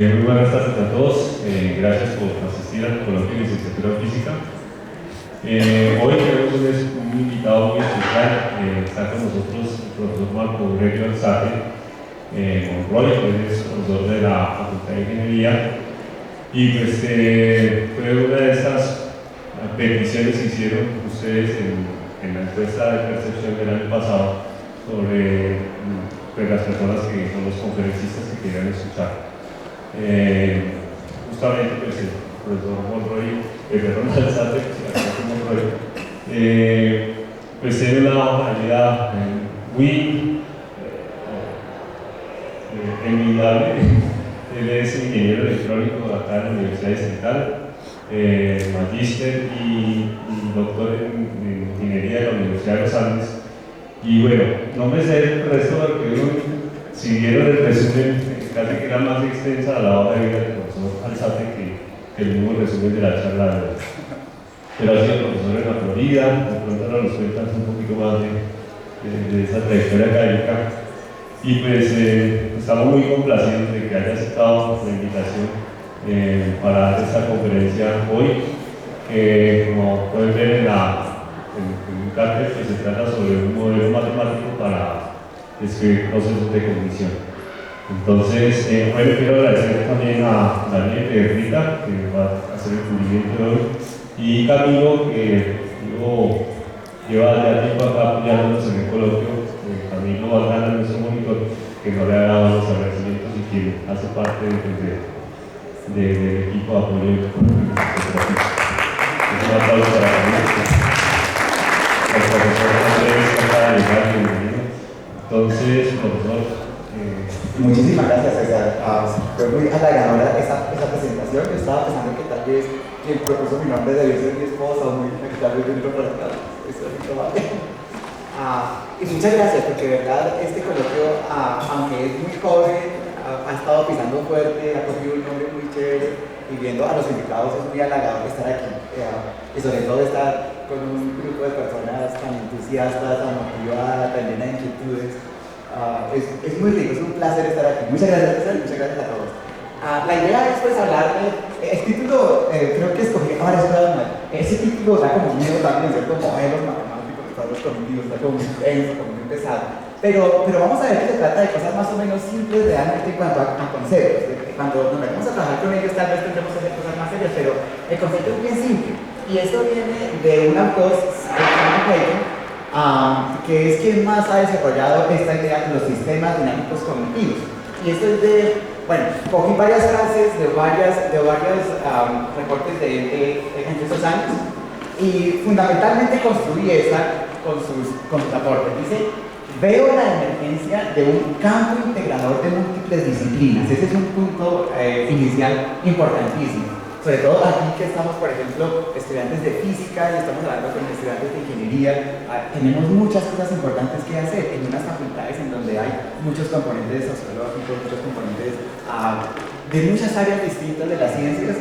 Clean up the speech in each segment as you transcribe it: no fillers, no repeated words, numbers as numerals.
Muy buenas tardes a todos, gracias por asistir al coloquio de licenciatura en física. Hoy tenemos un invitado muy especial, está con nosotros el profesor Marco Aurelio Alzate Monroy, que es profesor de la Facultad de Ingeniería, y pues fue una de estas peticiones que hicieron ustedes en la encuesta de percepción del año pasado sobre pues, las personas que son los conferencistas que querían escuchar. Justamente pues, el profesor Monroy, Alzate, pues tiene una hoja de vida muy envidiable. Él es ingeniero electrónico acá en la Universidad Central, magíster y doctor en ingeniería de la Universidad de los Andes. Y bueno, no me sé el resto porque si vieron el resumen, casi que era más extensa la hoja de vida del profesor Alzate que el mismo resumen de la charla de hoy. Pero ha sido profesor en la Florida, de pronto ahora nos cuentas un poquito más de esa trayectoria académica. Y pues estamos muy complacidos de que haya aceptado la invitación para dar esta conferencia hoy, que como pueden ver en un cartel, que se trata sobre un modelo matemático para describir procesos de cognición. Entonces, bueno, quiero agradecer también a Daniel Rita, que va a hacer el cubrimiento de hoy, y Camilo, que lleva ya tiempo acá apoyándonos en el coloquio. Camilo Aldana, nuestro monitor, que no le ha dado los agradecimientos y que hace parte del equipo de apoyo. Un aplauso para Camilo. El profesor Andrés acaba de llegar, bienvenido. Entonces, profesor. Muchísimas gracias, César. Fue muy halagadora esa presentación. Yo estaba pensando que tal vez quien propuso mi nombre debió ser mi esposa o muy tal vez venirlo para acá. Eso es muy probable. Y muchas gracias, porque de verdad este coloquio, aunque es muy joven, ha estado pisando fuerte, ha cogido un nombre muy chévere, y viendo a los invitados es muy halagador estar aquí. Y sobre todo estar con un grupo de personas tan entusiastas, tan motivadas, tan llenas de inquietudes. Es muy rico, es un placer estar aquí. Muchas gracias, César, y muchas gracias a todos. La idea es pues hablar el título, creo que escogí varias cosas mal. Ese título da como miedo también, ¿cierto? Modelos matemáticos, estados cognitivos, está como muy denso, como muy pesado. Pero vamos a ver que se trata de cosas más o menos simples realmente en cuanto a conceptos. Cuando nos vamos a trabajar con ellos tal vez tendremos que hacer cosas más serias, pero el concepto es bien simple. Y esto viene de un autor, que es quien más ha desarrollado esta idea de los sistemas dinámicos cognitivos. Y esto es bueno, cogí varias frases de varios reportes entre esos años y fundamentalmente construí esta con sus aportes. Dice: veo la emergencia de un campo integrador de múltiples disciplinas. Ese es un punto inicial importantísimo. Sobre todo aquí que estamos, por ejemplo, estudiantes de física y estamos hablando con estudiantes de ingeniería, tenemos muchas cosas importantes que hacer en unas facultades en donde hay muchos componentes sociológicos, muchos componentes de muchas áreas distintas de las ciencias.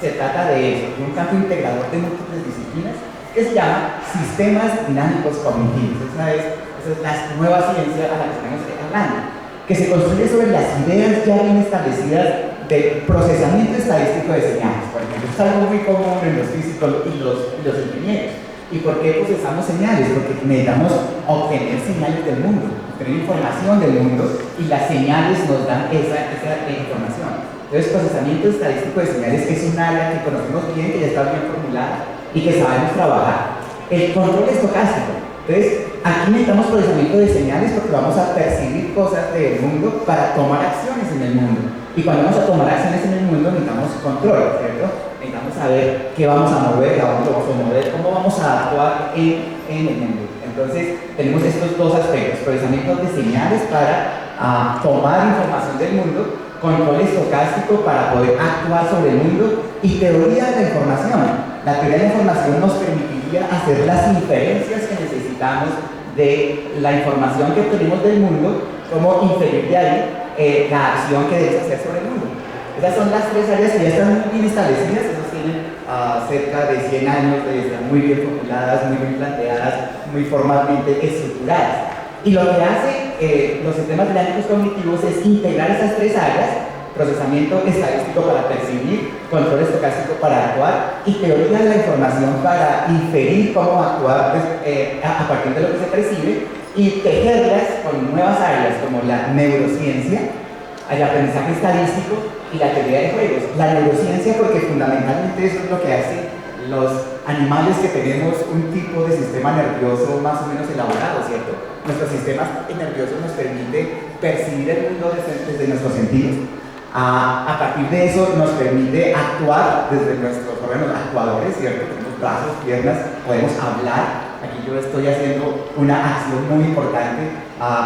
Se trata de eso, de un campo integrador de múltiples disciplinas que se llama sistemas dinámicos cognitivos. Esa es la nueva ciencia a la que estamos hablando, que se construye sobre las ideas ya bien establecidas del procesamiento estadístico de señales. Por ejemplo, es algo muy común en los físicos y los ingenieros. ¿Y por qué procesamos señales? Porque necesitamos obtener señales del mundo, obtener información del mundo, y las señales nos dan esa información. Entonces, procesamiento estadístico de señales es un área que conocemos bien, que ya está bien formulada y que sabemos trabajar. El control estocástico. Entonces, aquí necesitamos procesamiento de señales porque vamos a percibir cosas del mundo para tomar acciones en el mundo. Y cuando vamos a tomar acciones en el mundo necesitamos control, ¿cierto? Necesitamos saber qué vamos a mover, a dónde vamos a mover, cómo vamos a actuar en el mundo. Entonces, tenemos estos dos aspectos: procesamiento de señales para tomar información del mundo, control estocástico para poder actuar sobre el mundo, y teoría de la información. La teoría de la información nos permitiría hacer las inferencias que necesitamos de la información que obtenemos del mundo, cómo inferir de ahí la acción que debes hacer sobre el mundo. Esas son las tres áreas que ya están muy bien establecidas. Esas tienen cerca de 100 años, están muy bien formuladas, muy bien planteadas, muy formalmente estructuradas. Y lo que hace los sistemas dinámicos cognitivos es integrar esas tres áreas, procesamiento estadístico para percibir, control estocástico para actuar y teoría de la información para inferir cómo actuar a partir de lo que se percibe y tejerlas con nuevas áreas como la neurociencia, el aprendizaje estadístico y la teoría de juegos. La neurociencia porque fundamentalmente eso es lo que hace los animales que tenemos un tipo de sistema nervioso más o menos elaborado, ¿cierto? Nuestro sistema nervioso nos permite percibir el mundo desde nuestros sentidos. A partir de eso nos permite actuar desde nuestros órganos actuadores, ¿cierto? Tenemos brazos, piernas, podemos hablar. Aquí yo estoy haciendo una acción muy importante,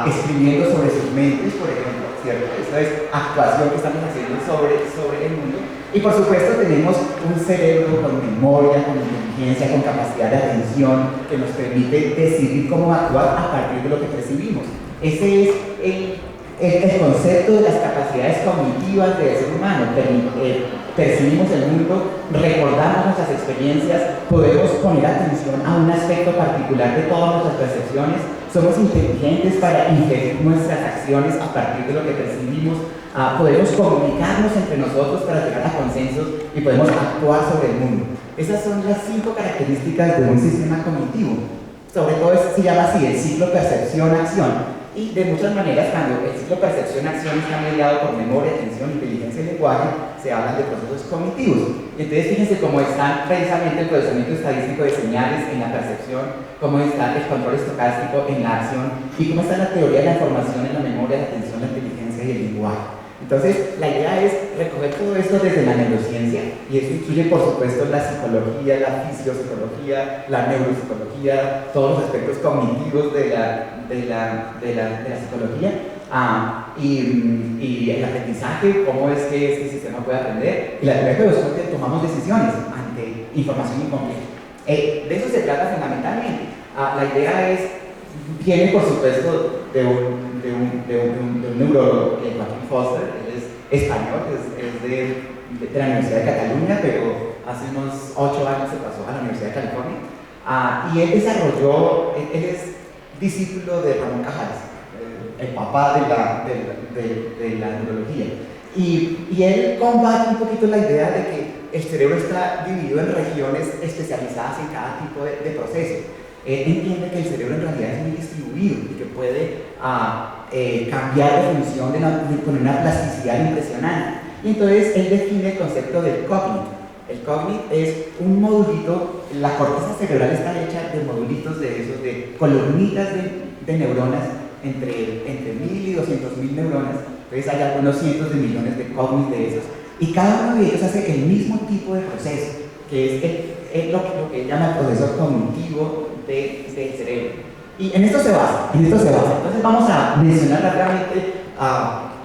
escribiendo sobre sus mentes, por ejemplo, ¿cierto? Esa es actuación que estamos haciendo sobre el mundo. Y por supuesto tenemos un cerebro con memoria, con inteligencia, con capacidad de atención que nos permite decidir cómo actuar a partir de lo que percibimos. Ese es el concepto de las capacidades cognitivas del ser humano. Percibimos el mundo, recordamos nuestras experiencias, podemos poner atención a un aspecto particular de todas nuestras percepciones, somos inteligentes para inferir nuestras acciones a partir de lo que percibimos, podemos comunicarnos entre nosotros para llegar a consensos y podemos actuar sobre el mundo. Esas son las 5 características de un sistema cognitivo. Sobre todo se llama así, el ciclo percepción-acción. Y de muchas maneras, cuando el ciclo percepción-acción está mediado por memoria, atención, inteligencia y lenguaje, se hablan de procesos cognitivos. Entonces, fíjense cómo está precisamente el procesamiento estadístico de señales en la percepción, cómo está el control estocástico en la acción y cómo está la teoría de la información en la memoria, la atención, la inteligencia y el lenguaje. Entonces, la idea es recoger todo esto desde la neurociencia, y eso incluye, por supuesto, la psicología, la fisiopsicología, la neuropsicología, todos los aspectos cognitivos de la psicología, y el aprendizaje, cómo es que este sistema puede aprender, y la teoría de los que tomamos decisiones ante información incompleta. De eso se trata fundamentalmente. La idea viene, por supuesto, de un neurólogo, Joaquín Foster. Él es español, es de la Universidad de Cataluña, pero hace unos 8 años se pasó a la Universidad de California. Y él es discípulo de Ramón Cajares, el papá de la neurología. Y él combate un poquito la idea de que el cerebro está dividido en regiones especializadas en cada tipo de proceso. Él entiende que el cerebro en realidad es muy distribuido y que puede cambiar de función con una plasticidad impresionante. Y entonces él define el concepto del cognito. El cognito es un modulito, la corteza cerebral está hecha de modulitos de columnitas de neuronas, entre 1000 y 200.000 neuronas. Entonces hay algunos cientos de millones de cognitos de esos. Y cada uno de ellos hace el mismo tipo de proceso, que es lo que él llama el proceso cognitivo del cerebro. Y en esto se basa. Entonces vamos a mencionar rápidamente,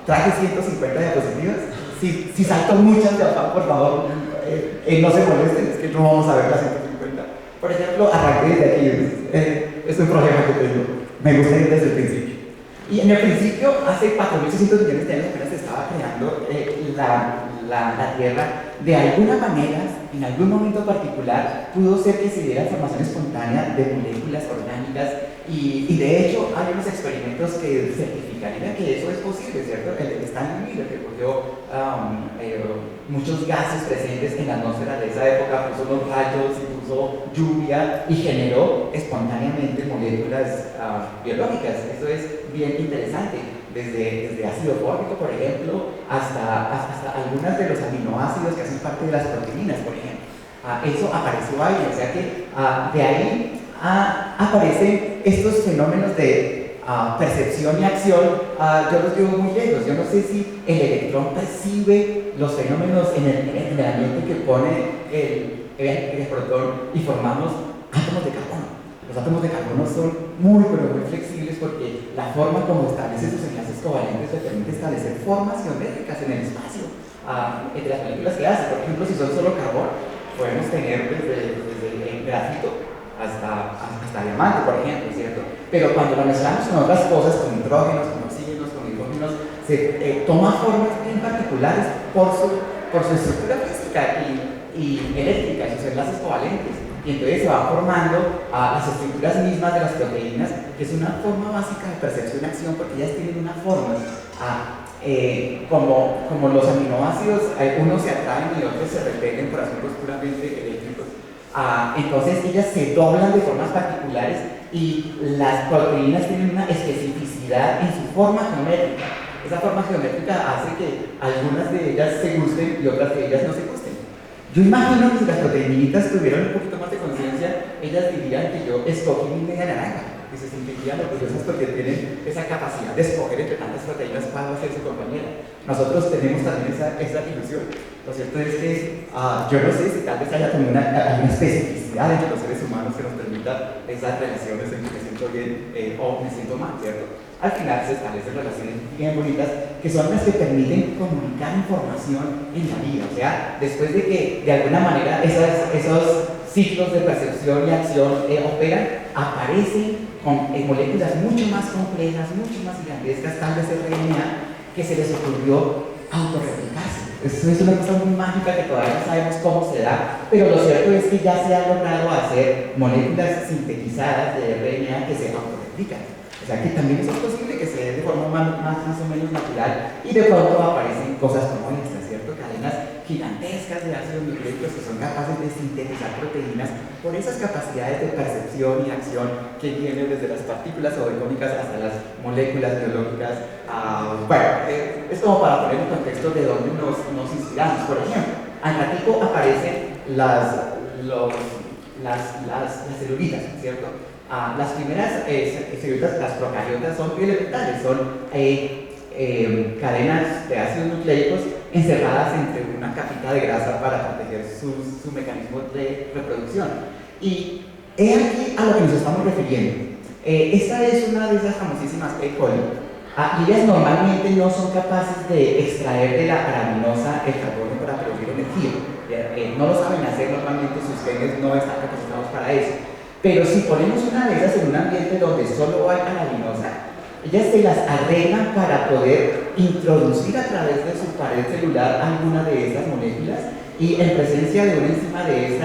traje 150 diapositivas. Si salto muchas de afán, por favor, no se molesten, es que no vamos a ver las 150. Por ejemplo, arranqué desde aquí, es un problema que tengo, me gusta ir desde el principio. Y en el principio, hace 4.600 millones de años apenas se estaba creando la Tierra. De alguna manera, en algún momento particular, pudo ser que se diera formación espontánea de moléculas orgánicas y de hecho hay unos experimentos que certificarían que eso es posible, ¿cierto? El de Stanley Miller, que cogió muchos gases presentes en la atmósfera de esa época, puso unos rayos, puso lluvia y generó espontáneamente moléculas biológicas. Eso es bien interesante. Desde ácido fórmico, por ejemplo, hasta algunas de los aminoácidos que hacen parte de las proteínas, por ejemplo. Eso apareció ahí, o sea que de ahí aparecen estos fenómenos de percepción y acción. Yo los llevo muy lejos. Yo no sé si el electrón percibe los fenómenos en el ambiente que pone el protón y formamos átomos de carbono. Los átomos de carbono son muy flexibles porque la forma como establece sus enlaces covalentes le permite establecer formas geométricas en el espacio. Entre las películas que hace, por ejemplo, si son solo carbono, podemos tener desde el grafito hasta diamante, por ejemplo, ¿cierto? Pero cuando lo mezclamos con otras cosas, con nitrógenos, con oxígenos, con hidrógenos, se toma formas bien particulares por su estructura física y eléctrica, sus enlaces covalentes. Y entonces se van formando las estructuras mismas de las proteínas, que es una forma básica de percepción y acción, porque ellas tienen una forma como los aminoácidos, unos se atraen y otros se repelen por asuntos puramente eléctricos. Entonces ellas se doblan de formas particulares y las proteínas tienen una especificidad en su forma geométrica. Esa forma geométrica hace que algunas de ellas se gusten y otras de ellas no se gusten. Yo imagino que si las proteínitas tuvieran un poquito más de conciencia, ellas dirían que yo escogí mi media naranja y se sentirían orgullosas porque tienen esa capacidad de escoger entre tantas proteínas cuál va a ser su compañera. Nosotros tenemos también esa ilusión. Lo cierto es que yo no sé si tal vez haya también alguna especificidad entre los seres humanos que nos permita esas relaciones en que me siento bien o me siento mal, ¿cierto? Al final se establecen relaciones bien bonitas que son las que permiten comunicar información en la vida. O sea, después de que de alguna manera esos ciclos de percepción y acción operan, aparecen con moléculas mucho más complejas, mucho más gigantescas, tal vez RNA, que se les ocurrió autorreplicarse. Eso es una cosa muy mágica que todavía no sabemos cómo se da, pero lo cierto es que ya se ha logrado hacer moléculas sintetizadas de RNA que se autorreplican. O sea que también eso es posible que se dé de forma más o menos natural y de pronto aparecen cosas como estas, ¿cierto? Cadenas gigantescas de ácidos nucleicos que son capaces de sintetizar proteínas por esas capacidades de percepción y acción que vienen desde las partículas subatómicas hasta las moléculas biológicas. Bueno, es como para poner en contexto de dónde nos inspiramos. Por ejemplo, al ratico aparecen las celulitas, ¿cierto? Las primeras celulitas, las procariotas, son elementales, son cadenas de ácidos nucleicos encerradas entre una capita de grasa para proteger su mecanismo de reproducción. Y he aquí a lo que nos estamos refiriendo. Esta es una de esas famosísimas E. coli. Y ellas normalmente no son capaces de extraer de la araminosa el carbono para producir energía. No lo saben hacer normalmente, sus genes no están capacitados para eso. Pero si ponemos una de esas en un ambiente donde solo hay araminosa, ellas se las arreglan para poder introducir a través de su pared celular alguna de esas moléculas y en presencia de una enzima de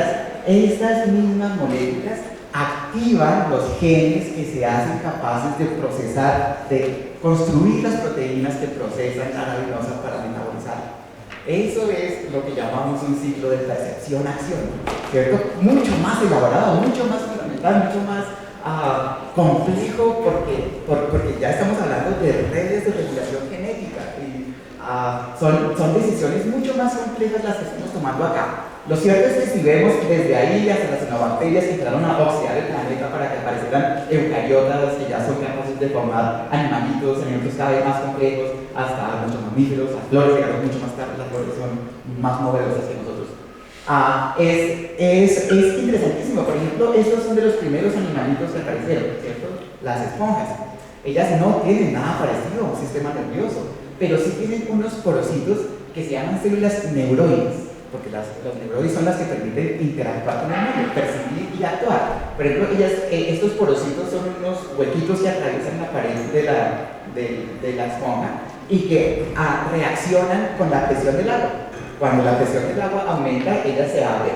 estas mismas moléculas activan los genes que se hacen capaces de procesar, de construir las proteínas que procesan la araminosa para metabolizar. Eso es lo que llamamos un ciclo de percepción-acción, ¿cierto? Mucho más elaborado, mucho más fundamental, mucho más complejo porque ya estamos hablando de redes de regulación genética y son decisiones mucho más complejas las que estamos tomando acá. Lo cierto es que si vemos desde ahí hasta las cianobacterias que entraron a oxidar el planeta para que aparecieran eucariotas que ya son capaces de formar animalitos, elementos cada vez más complejos, hasta muchos mamíferos, las flores llegaron mucho más tarde, las flores son más novedosas que nosotros. Es interesantísimo. Por ejemplo, estos son de los primeros animalitos que aparecieron, ¿cierto? Las esponjas. Ellas no tienen nada parecido a un sistema nervioso, pero sí tienen unos porocitos que se llaman células neuroides, porque los neuroides son las que permiten interactuar con el mundo, percibir y actuar. Por ejemplo, estos porocitos son unos huequitos que atraviesan la pared de la esponja y que reaccionan con la presión del agua. Cuando la presión del agua aumenta, ella se abre,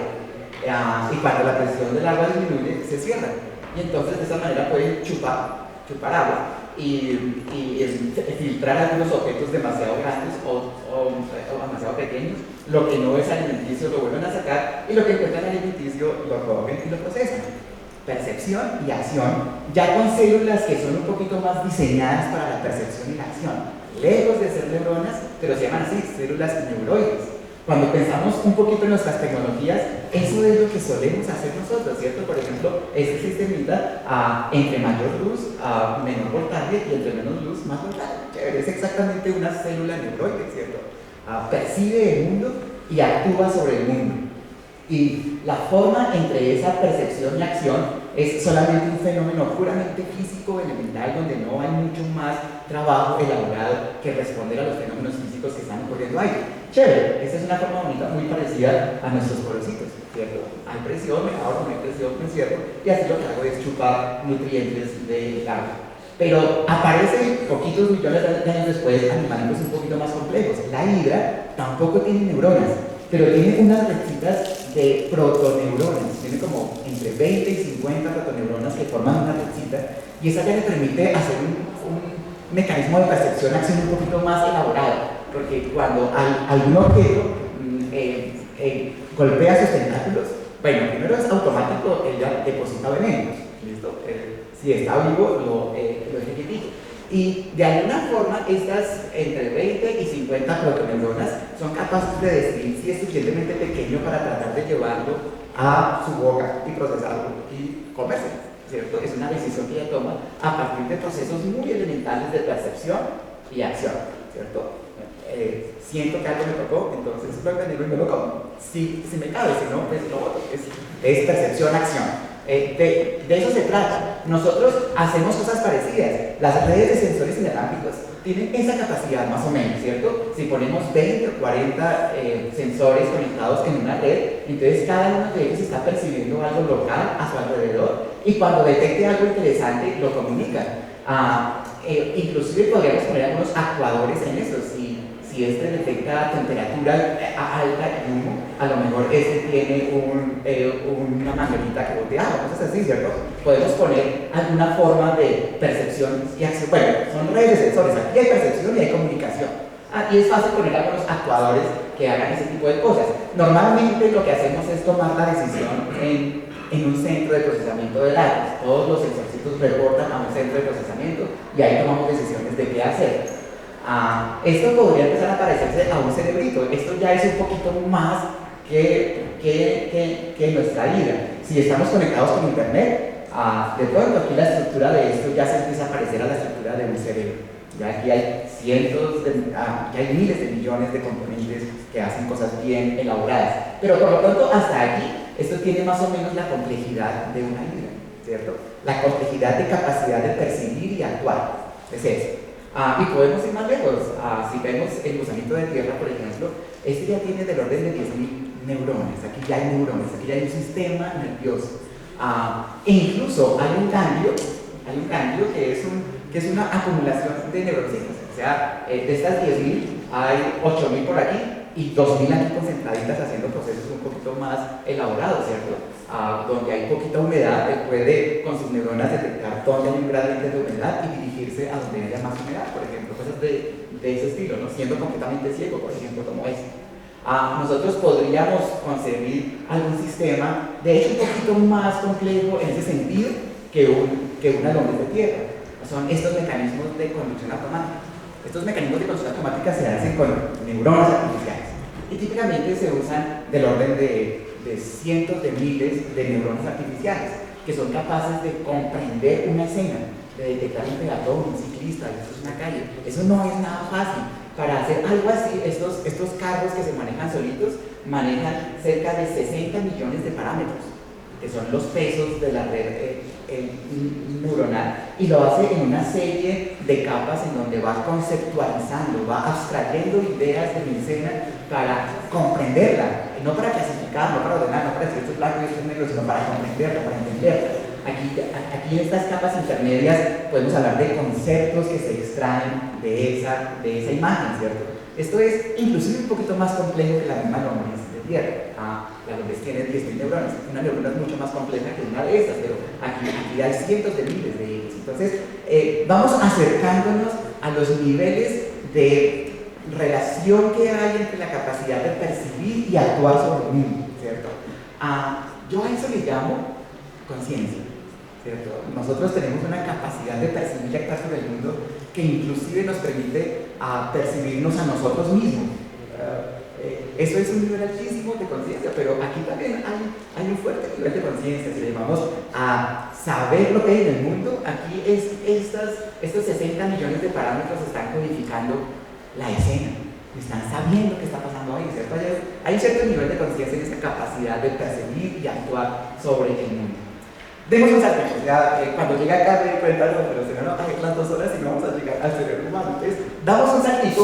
y cuando la presión del agua disminuye, se cierra. Y entonces de esa manera pueden chupar agua y filtrar algunos objetos demasiado grandes o demasiado pequeños. Lo que no es alimenticio lo vuelven a sacar y lo que encuentran alimenticio lo cogen y lo procesan. Percepción y acción, ya con células que son un poquito más diseñadas para la percepción y la acción, lejos de ser neuronas, pero se llaman así, células neuroides. Cuando pensamos un poquito en nuestras tecnologías, eso es lo que solemos hacer nosotros, ¿cierto? Por ejemplo, este sistemita, entre mayor luz, menor voltaje, y entre menos luz, más voltaje. Es exactamente una célula neuroide, ¿cierto? Percibe el mundo y actúa sobre el mundo. Y la forma entre esa percepción y acción es solamente un fenómeno puramente físico, elemental, donde no hay mucho más trabajo elaborado que responder a los fenómenos físicos que están ocurriendo ahí. Chévere, esta es una forma bonita, muy parecida a nuestros porocitos, ¿cierto? Hay presión, me abro, no hay presión, me cierro, y así lo que hago es chupar nutrientes del agua. Pero aparecen poquitos millones de años después animales un poquito más complejos. La hidra tampoco tiene neuronas, pero tiene unas redcitas de protoneuronas. Tiene como entre 20 y 50 protoneuronas que forman una redcita, y esa ya le permite hacer mecanismo de percepción-acción un poquito más elaborado, porque cuando algún objeto golpea sus tentáculos, bueno, primero es automático, él ya deposita veneno, ¿listo? Si está vivo, lo ejecutivo. Y de alguna forma, estas entre 20 y 50 protoneuronas son capaces de decidir si es suficientemente pequeño para tratar de llevarlo a su boca y procesarlo y comerse, ¿cierto? Es una decisión que ella toma a partir de procesos muy elementales de percepción y acción, ¿cierto? Siento que algo me tocó, entonces lo veneno y me lo como. Si me cabe, si no, pues lo boto. Es percepción-acción. De eso se trata. Nosotros hacemos cosas parecidas. Las redes de sensores inalámbricos tienen esa capacidad más o menos, ¿cierto? Si ponemos 20 o 40 sensores conectados en una red, entonces cada uno de ellos está percibiendo algo local a su alrededor y cuando detecte algo interesante lo comunica. Inclusive podríamos poner algunos actuadores en eso. Si este detecta temperatura alta y humo, a lo mejor este tiene una manguerita que botea, cosas así, ¿cierto? Podemos poner alguna forma de percepción y acción. Bueno, son redes de sensores, aquí hay percepción y hay comunicación. Y es fácil poner algunos actuadores que hagan ese tipo de cosas. Normalmente lo que hacemos es tomar la decisión en un centro de procesamiento de datos. Todos los sensorcitos reportan a un centro de procesamiento y ahí tomamos decisiones de qué hacer. Esto podría empezar a parecerse a un cerebrito. Esto ya es un poquito más que nuestra vida. Si estamos conectados con internet, de pronto aquí la estructura de esto ya se empieza a parecer a la estructura de un cerebro. Ya aquí hay ya hay miles de millones de componentes que hacen cosas bien elaboradas. Pero por lo pronto hasta aquí, esto tiene más o menos la complejidad de una vida, ¿cierto? La complejidad de capacidad de percibir y actuar. Es eso. Y podemos ir más lejos. Si vemos el gusanito de tierra, por ejemplo, este ya tiene del orden de 10.000 neurones. Aquí ya hay neurones, aquí ya hay un sistema nervioso. E incluso hay un cambio que es una acumulación de neurocitos. O sea, de estas 10.000 hay 8.000 por aquí y 2.000 aquí concentraditas haciendo procesos un poquito más elaborados, ¿cierto? Donde hay poquita humedad, él puede con sus neuronas detectar dónde hay un gradiente de humedad y dirigirse a donde haya más humedad, por ejemplo, cosas de ese estilo, ¿no? Siendo completamente ciego, por ejemplo, como este. Nosotros podríamos concebir algún sistema, de hecho un poquito más complejo en ese sentido que una lombriz de tierra. Son estos mecanismos de conducción automática. Estos mecanismos de conducción automática se hacen con neuronas artificiales y típicamente se usan del orden de cientos de miles de neuronas artificiales que son capaces de comprender una escena, de detectar un peatón, un ciclista, esto es una calle. Eso no es nada fácil. Para hacer algo así, estos carros que se manejan solitos manejan cerca de 60 millones de parámetros, que son los pesos de la red neuronal, y lo hace en una serie de capas en donde va conceptualizando, va abstrayendo ideas de mi escena para comprenderla, no para clasificar, no para ordenar, no para decir esto es blanco y esto es negro, sino para comprenderla, para entenderla. Aquí en estas capas intermedias podemos hablar de conceptos que se extraen de esa imagen, ¿cierto? Esto es inclusive un poquito más complejo que la misma lombriz de tierra. La lombriz tiene 10.000 neuronas, una neurona es mucho más compleja que una de estas, pero aquí hay cientos de miles de ellos. Entonces, vamos acercándonos a los niveles de relación que hay entre la capacidad de percibir y actuar sobre el mundo, ¿cierto? Yo a eso le llamo conciencia, ¿cierto? Nosotros tenemos una capacidad de percibir y actuar sobre el mundo que inclusive nos permite percibirnos a nosotros mismos. Eso es un nivel altísimo de conciencia, pero aquí también hay un fuerte nivel de conciencia. Si le llamamos a saber lo que hay en el mundo, aquí estos 60 millones de parámetros están codificando la escena, están sabiendo qué está pasando ahí, ¿cierto? Hay un cierto nivel de conciencia en esa capacidad de percibir y actuar sobre el mundo. Demos un salto, o sea, cuando llega acá me di cuenta, no, pero si no, hay las 2 horas y no vamos a llegar al cerebro humano. Entonces, damos un saltito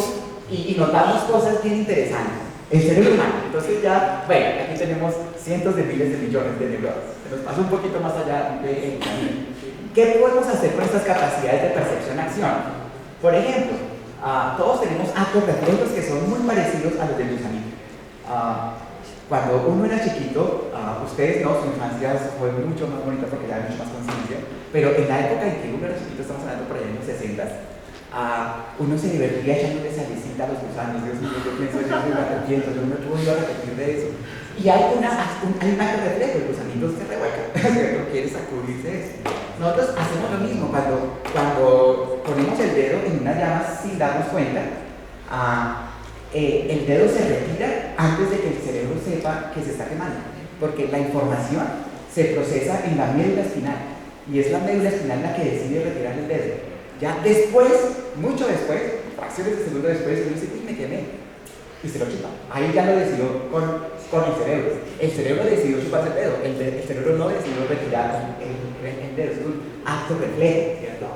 y notamos cosas bien interesantes. El cerebro humano, entonces ya, bueno, aquí tenemos cientos de miles de millones de neuronas. Se nos pasa un poquito más allá del camino. ¿Qué podemos hacer con estas capacidades de percepción-acción? Por ejemplo, todos tenemos actos reflejos que son muy parecidos a los del gusanito. Cuando uno era chiquito, ustedes no, su infancia fue mucho más bonita porque ya hay mucha más conciencia, pero en la época en que uno era chiquito, estamos hablando por allá en los 60, uno se divertía echándole salicita a los gusanos. Dios mío, yo pienso, yo me arrepiento, yo no me puedo ir a repetir de eso. Y hay un acto reflejo, el gusanito se revuelca, no quiere sacudirse eso. Nosotros hacemos lo mismo cuando ponemos el dedo en una llama sin darnos cuenta. El dedo se retira antes de que el cerebro sepa que se está quemando, porque la información se procesa en la médula espinal y es la médula espinal la que decide retirar el dedo. Ya después, mucho después, fracciones de segundo después, uno dice, uy, me quemé, y se lo chupa. Ahí ya lo decidió con el cerebro. El cerebro decidió chuparse el dedo, el cerebro no decidió retirar el dedo, es un acto reflejo, ¿cierto?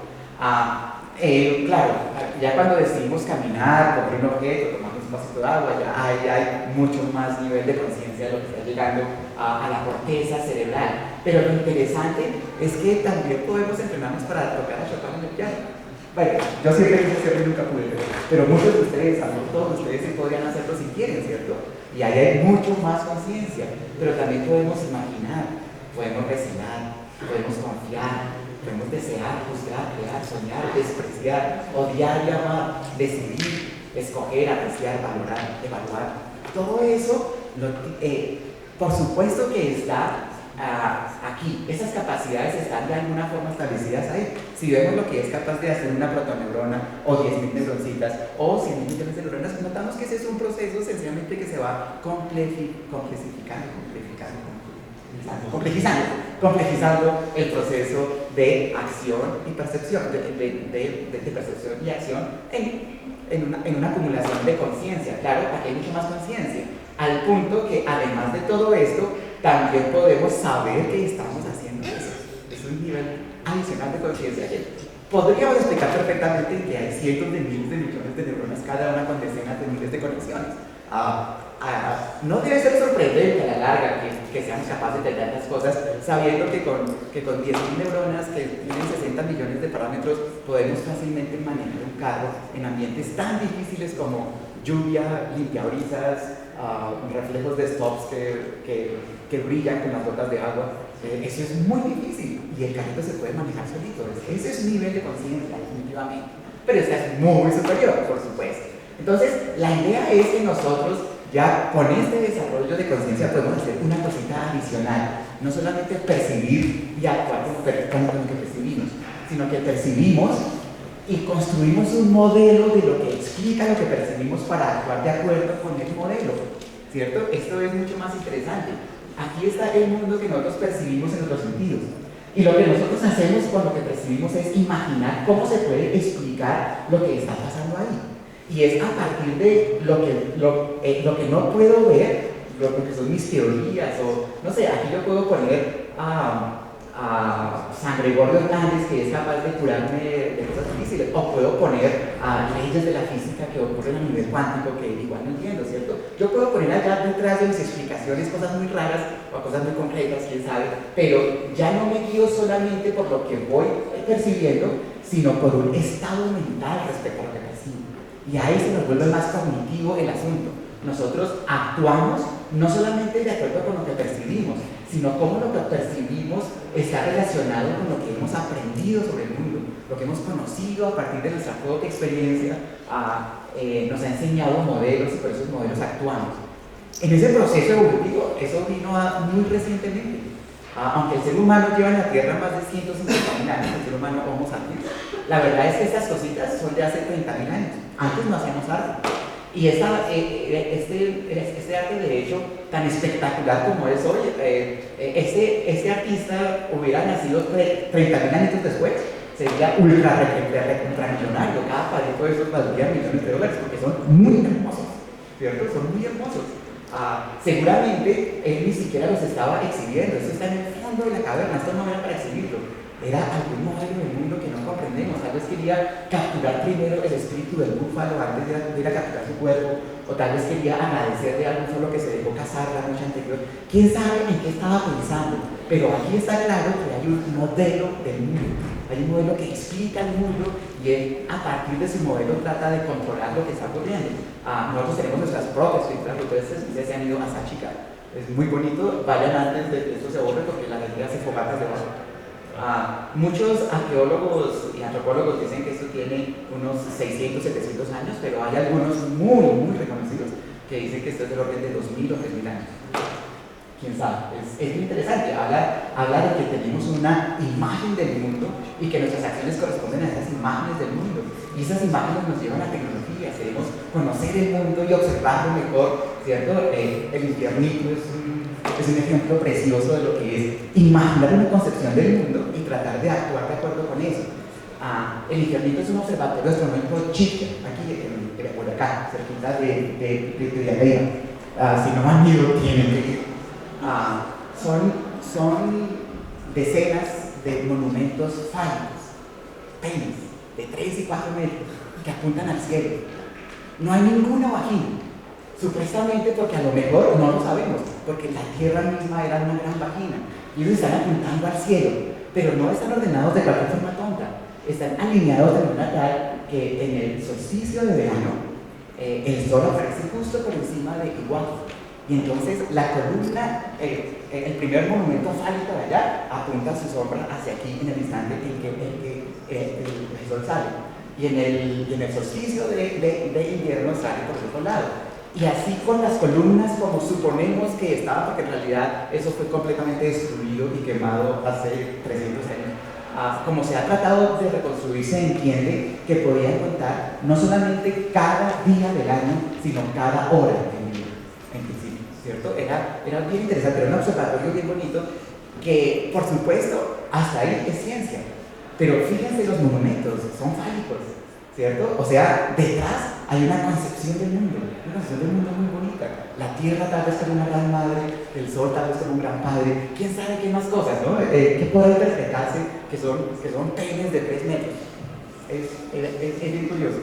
Claro, ya cuando decidimos caminar, coger un objeto, tomar un vasito de agua, ya hay mucho más nivel de conciencia de lo que está llegando a la corteza cerebral. Pero lo interesante es que también podemos entrenarnos para tocar a Chopin en el piano. Bueno, yo siempre quise hacerlo y nunca pude, pero muchos de ustedes, a lo mejor todos ustedes sí podrían hacerlo si quieren, ¿cierto? Y ahí hay mucho más conciencia, pero también podemos imaginar, podemos recitar, podemos confiar, podemos desear, juzgar, crear, soñar, despreciar, odiar y amar, decidir, escoger, apreciar, valorar, evaluar. Todo eso, por supuesto que está aquí. Esas capacidades están de alguna forma establecidas ahí. Si vemos lo que es capaz de hacer una protoneurona o 10.000 neuroncitas o 100.000 millones de neuronas, notamos que ese es un proceso sencillamente que se va complejizando el proceso de acción y percepción, de percepción y acción en una acumulación de conciencia. Claro, aquí hay mucho más conciencia, al punto que además de todo esto, también podemos saber que estamos haciendo eso. Es un nivel adicional de conciencia que podríamos explicar perfectamente que hay cientos de miles de millones de neuronas, cada una con decenas de miles de conexiones. No debe ser sorprendente a la larga que seamos capaces de tantas cosas, sabiendo que con 10.000 neuronas que tienen 60 millones de parámetros podemos fácilmente manejar un carro en ambientes tan difíciles como lluvia, limpiabrisas, reflejos de stops que brillan con las gotas de agua. Eso es muy difícil y el carrito se puede manejar solito. Ese es un nivel de conciencia, definitivamente. Pero esta es muy superior, por supuesto. Entonces, la idea es que nosotros ya con este desarrollo de conciencia podemos hacer una cosita adicional. No solamente percibir y actuar como lo que percibimos, sino que percibimos y construimos un modelo de lo que explica lo que percibimos para actuar de acuerdo con el modelo, ¿cierto? Esto es mucho más interesante. Aquí está el mundo que nosotros percibimos en otros sentidos. Y lo que nosotros hacemos con lo que percibimos es imaginar cómo se puede explicar lo que está pasando ahí. Y es a partir de lo que no puedo ver, lo que son mis teorías, o no sé, aquí yo puedo poner a San Gregorio Hernández, que es capaz de curarme de cosas difíciles, o puedo poner a leyes de la física que ocurren a nivel cuántico, que igual no entiendo, ¿cierto? Yo puedo poner allá detrás de mis explicaciones cosas muy raras o cosas muy concretas, quién sabe, pero ya no me guío solamente por lo que voy percibiendo, sino por un estado mental respecto a lo que percibo. Y ahí se nos vuelve más cognitivo el asunto. Nosotros actuamos no solamente de acuerdo con lo que percibimos, sino cómo lo que percibimos está relacionado con lo que hemos aprendido sobre el mundo, lo que hemos conocido a partir de nuestra propia experiencia, nos ha enseñado modelos y por esos modelos actuamos. En ese proceso evolutivo, eso vino muy recientemente. Aunque el ser humano lleva en la Tierra más de 150.000 años, el ser humano Homo sapiens, la verdad es que estas cositas son de hace 30.000 años. Antes no hacíamos arte. Y este arte, de hecho, tan espectacular como es hoy, este artista hubiera nacido 30.000 años después, sería ultramillonario. Cada palito de esos valdría millones de dólares porque son muy hermosos, ¿cierto? Son muy hermosos. Seguramente él ni siquiera los estaba exhibiendo, eso está en el fondo de la caverna, esto no era para exhibirlo. Era algún modelo del mundo que no comprendemos. Tal vez quería capturar primero el espíritu del búfalo antes de ir a capturar su cuerpo, o tal vez quería agradecerle al búfalo que se dejó cazar la noche anterior. ¿Quién sabe en qué estaba pensando? Pero aquí está claro que hay un modelo del mundo, hay un modelo que explica el mundo y él a partir de su modelo trata de controlar lo que está ocurriendo. Nosotros tenemos nuestras propias películas, ustedes se han ido a Sachica, es muy bonito, vayan antes de que esto se borre porque la alegría se fogatas debajo. Muchos arqueólogos y antropólogos dicen que esto tiene unos 600, 700 años, pero hay algunos muy, muy reconocidos que dicen que esto es del orden de 2000 o 3000 años. Quién sabe, es muy interesante. Habla de que tenemos una imagen del mundo y que nuestras acciones corresponden a esas imágenes del mundo. Y esas imágenes nos llevan a tecnología, queremos conocer el mundo y observarlo mejor, ¿cierto? El infiernito es un ejemplo precioso de lo que es imaginar una concepción del mundo y tratar de actuar de acuerdo con eso. El infiernito es un observatorio astronómico chico, aquí por acá, cerquita de arriba. Si no han ido, tienen que ir. Son decenas de monumentos fálicos, pequeños, de 3 y 4 metros, que apuntan al cielo. No hay ninguna vagina, supuestamente porque a lo mejor no lo sabemos, porque la Tierra misma era una gran vagina, y ellos están apuntando al cielo, pero no están ordenados de cualquier forma tonta, están alineados de manera tal que en el solsticio de verano el sol aparece justo por encima de Iguazú. Y entonces la columna, el primer monumento fálico de allá, apunta su sombra hacia aquí en el instante en que el sol sale. Y en el solsticio de invierno sale por el otro lado. Y así con las columnas como suponemos que estaba, porque en realidad eso fue completamente destruido y quemado hace 300 años. Como se ha tratado de reconstruir, se entiende que podían contar no solamente cada día del año, sino cada hora del día. ¿Cierto? Era bien interesante, era un observatorio bien bonito que, por supuesto, hasta ahí es ciencia. Pero fíjense, los monumentos son fálicos, ¿cierto? O sea, detrás hay una concepción del mundo muy bonita. La Tierra tal vez como una gran madre, el Sol tal vez como un gran padre, quién sabe qué más cosas, ¿no? ¿Qué puede interpretarse que son penes de 3 metros? Es bien curioso.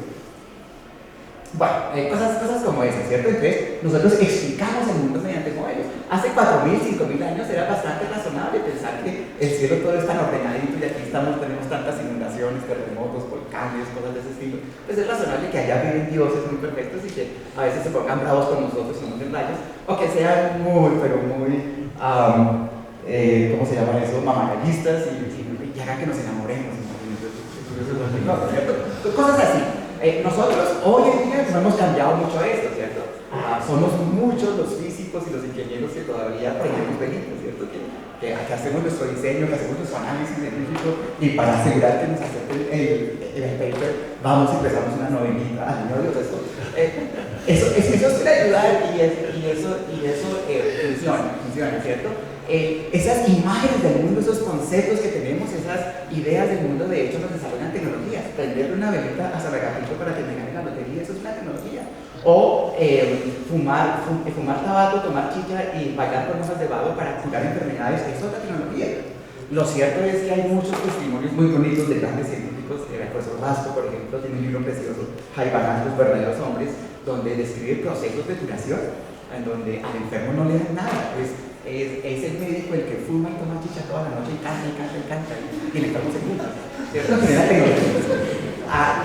Bueno, cosas como esas, ¿cierto? Entonces, nosotros explicamos el mundo mediante modelos. Hace 4.000, 5.000 años era bastante razonable pensar que el cielo todo es tan ordenadito y aquí tenemos tantas inundaciones, terremotos, volcanes, cosas de ese estilo. Pues es razonable que allá viven dioses muy perfectos y que a veces se pongan bravos con nosotros y nos den rayos, o que sean muy, pero muy, ¿cómo se llama eso? Mamagalistas y hagan que nos enamoremos. ¿Cierto? Cosas así. Nosotros hoy en día no hemos cambiado mucho esto, ¿cierto? Somos muchos los físicos y los ingenieros que todavía aprendemos velitas, ¿cierto? Que hacemos nuestro diseño, que hacemos nuestro análisis científico y para asegurar que nos acepten el paper, vamos y empezamos una novelita al niño Dios. Eso suele ayudar y eso funciona, ¿cierto? Esas imágenes del mundo, esos conceptos que tenemos, esas ideas del mundo, de hecho nos desarrollan tecnologías. Prenderle una velita a Zaragatito para que me gane la lotería, eso es una tecnología. O fumar tabaco, tomar chicha y bailar con hojas de bado para curar enfermedades, eso es otra tecnología. Lo cierto es que hay muchos testimonios muy bonitos de grandes científicos. El profesor Vasco, por ejemplo, tiene un libro precioso, Jaibarán, los verdaderos hombres, donde describe procesos de curación, en donde al enfermo no le dan nada. Es el médico el que fuma y toma chicha toda la noche y canta y el enfermo se cura. ¿Cierto?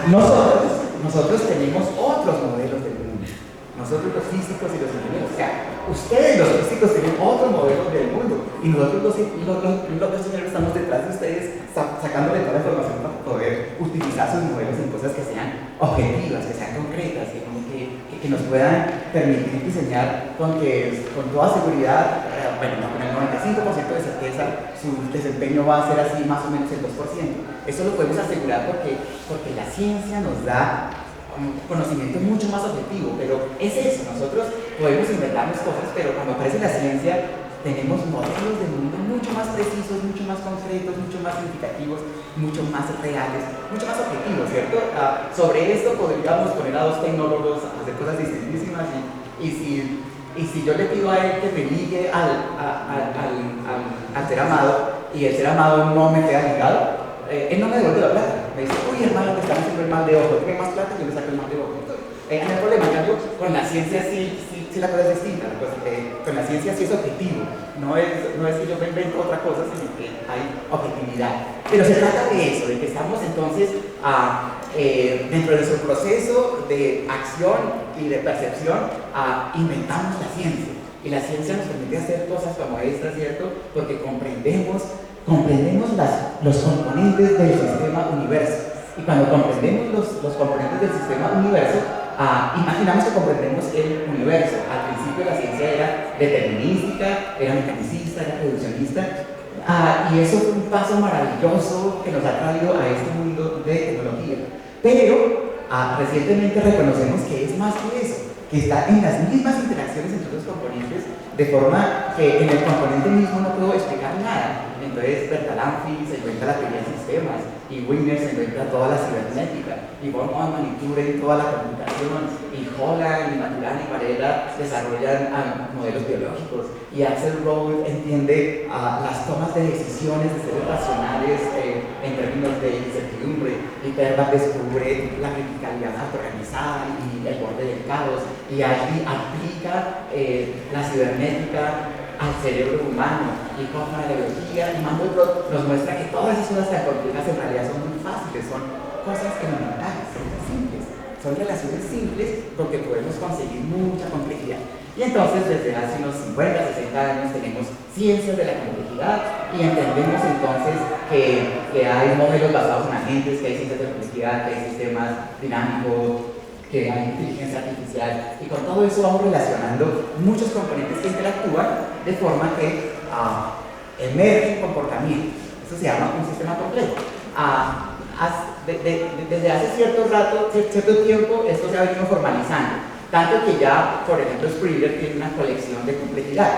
Nosotros tenemos otros modelos del mundo. Nosotros los físicos y los ingenieros. O sea, ustedes los físicos tienen otros modelos del mundo y nosotros los ingenieros estamos detrás de ustedes sacándole toda la información para poder utilizar sus modelos en cosas que sean objetivas, que sean concretas, que nos puedan permitir diseñar con toda seguridad, con el 95% de certeza su desempeño va a ser así más o menos el 2%. Eso lo podemos asegurar porque la ciencia nos da un conocimiento mucho más objetivo, pero es eso, nosotros podemos inventarnos cosas, pero cuando aparece la ciencia tenemos modelos del mundo mucho más precisos, mucho más concretos, mucho más significativos, mucho más reales, mucho más objetivos, ¿cierto? Sobre esto podríamos poner a 2 tecnólogos a hacer cosas distintísimas y si yo le pido a él que me ligue al ser amado y el ser amado no me queda ligado, él no me devuelve la plata. Me dice, uy hermano, te están haciendo el mal de ojo, ¿tienes más plata? Yo le saco el mal de ojo. No hay problema, en cambio, con la ciencia sí la cosa es distinta. Con la ciencia sí es objetivo, no es que yo me invento otra cosa, sino que hay objetividad. Pero se trata de eso, de que estamos entonces dentro de nuestro proceso de acción y de percepción, inventamos la ciencia. Y la ciencia nos permite hacer cosas como esta, ¿cierto? Porque comprendemos comprendemos los componentes del sistema universo. Y cuando comprendemos los componentes del sistema universo, imaginamos que comprendemos el universo. Al principio la ciencia era determinística, era mecanicista, era reduccionista, y eso fue un paso maravilloso que nos ha traído a este mundo de tecnología. Pero recientemente reconocemos que es más que eso, que está en las mismas interacciones entre los componentes, de forma que en el componente mismo no puedo explicar nada. Entonces Bertalanffy se inventa la teoría de sistemas, y Wigner se inventa toda la cibernética, y von Neumann y Turing toda la computación, y Holland, y Maturana y Varela desarrollan modelos biológicos, y Axel Rose entiende las tomas de decisiones de seres racionales en términos de incertidumbre, y Perlman descubre la criticalidad organizada y el borde del caos, y Ashby aplica la cibernética al cerebro humano, y Kaufman a la biología, y Mandelbrot nos muestra que todas esas cosas tan complejas en realidad son muy fáciles, son cosas elementales, son simples, son relaciones simples porque podemos conseguir mucha complejidad. Y entonces desde hace unos 50, 60 años tenemos ciencias de la complejidad y entendemos entonces que hay modelos basados en agentes, que hay ciencias de complejidad, que hay sistemas dinámicos, que hay inteligencia artificial, y con todo eso vamos relacionando muchos componentes que interactúan de forma que emergen comportamientos. Eso se llama un sistema complejo. Desde hace cierto tiempo, esto se ha venido formalizando, tanto que ya, por ejemplo, Springer tiene una colección de complejidad,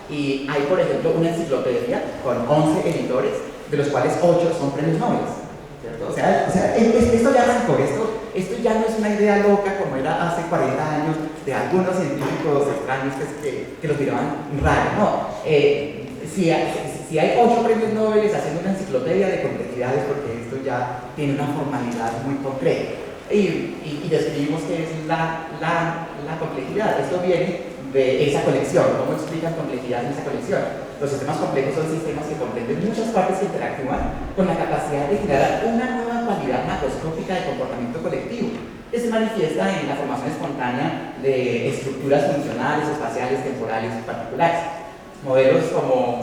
y hay, por ejemplo, una enciclopedia con 11 editores, de los cuales 8 son premios Nobel. ¿Cierto? O sea, esto ya arrancó, esto ya no es una idea loca como era hace 40 años de algunos científicos extraños que los miraban raro, no. Si hay 8 premios Nobel haciendo una enciclopedia de complejidades, porque esto ya tiene una formalidad muy concreta. Y describimos qué es la complejidad. Esto viene de esa colección. ¿Cómo explican complejidad en esa colección? Los sistemas complejos son sistemas que comprenden muchas partes que interactúan con la capacidad de generar una nueva cualidad macroscópica de comportamiento colectivo, que se manifiesta en la formación espontánea de estructuras funcionales, espaciales, temporales y particulares. Modelos como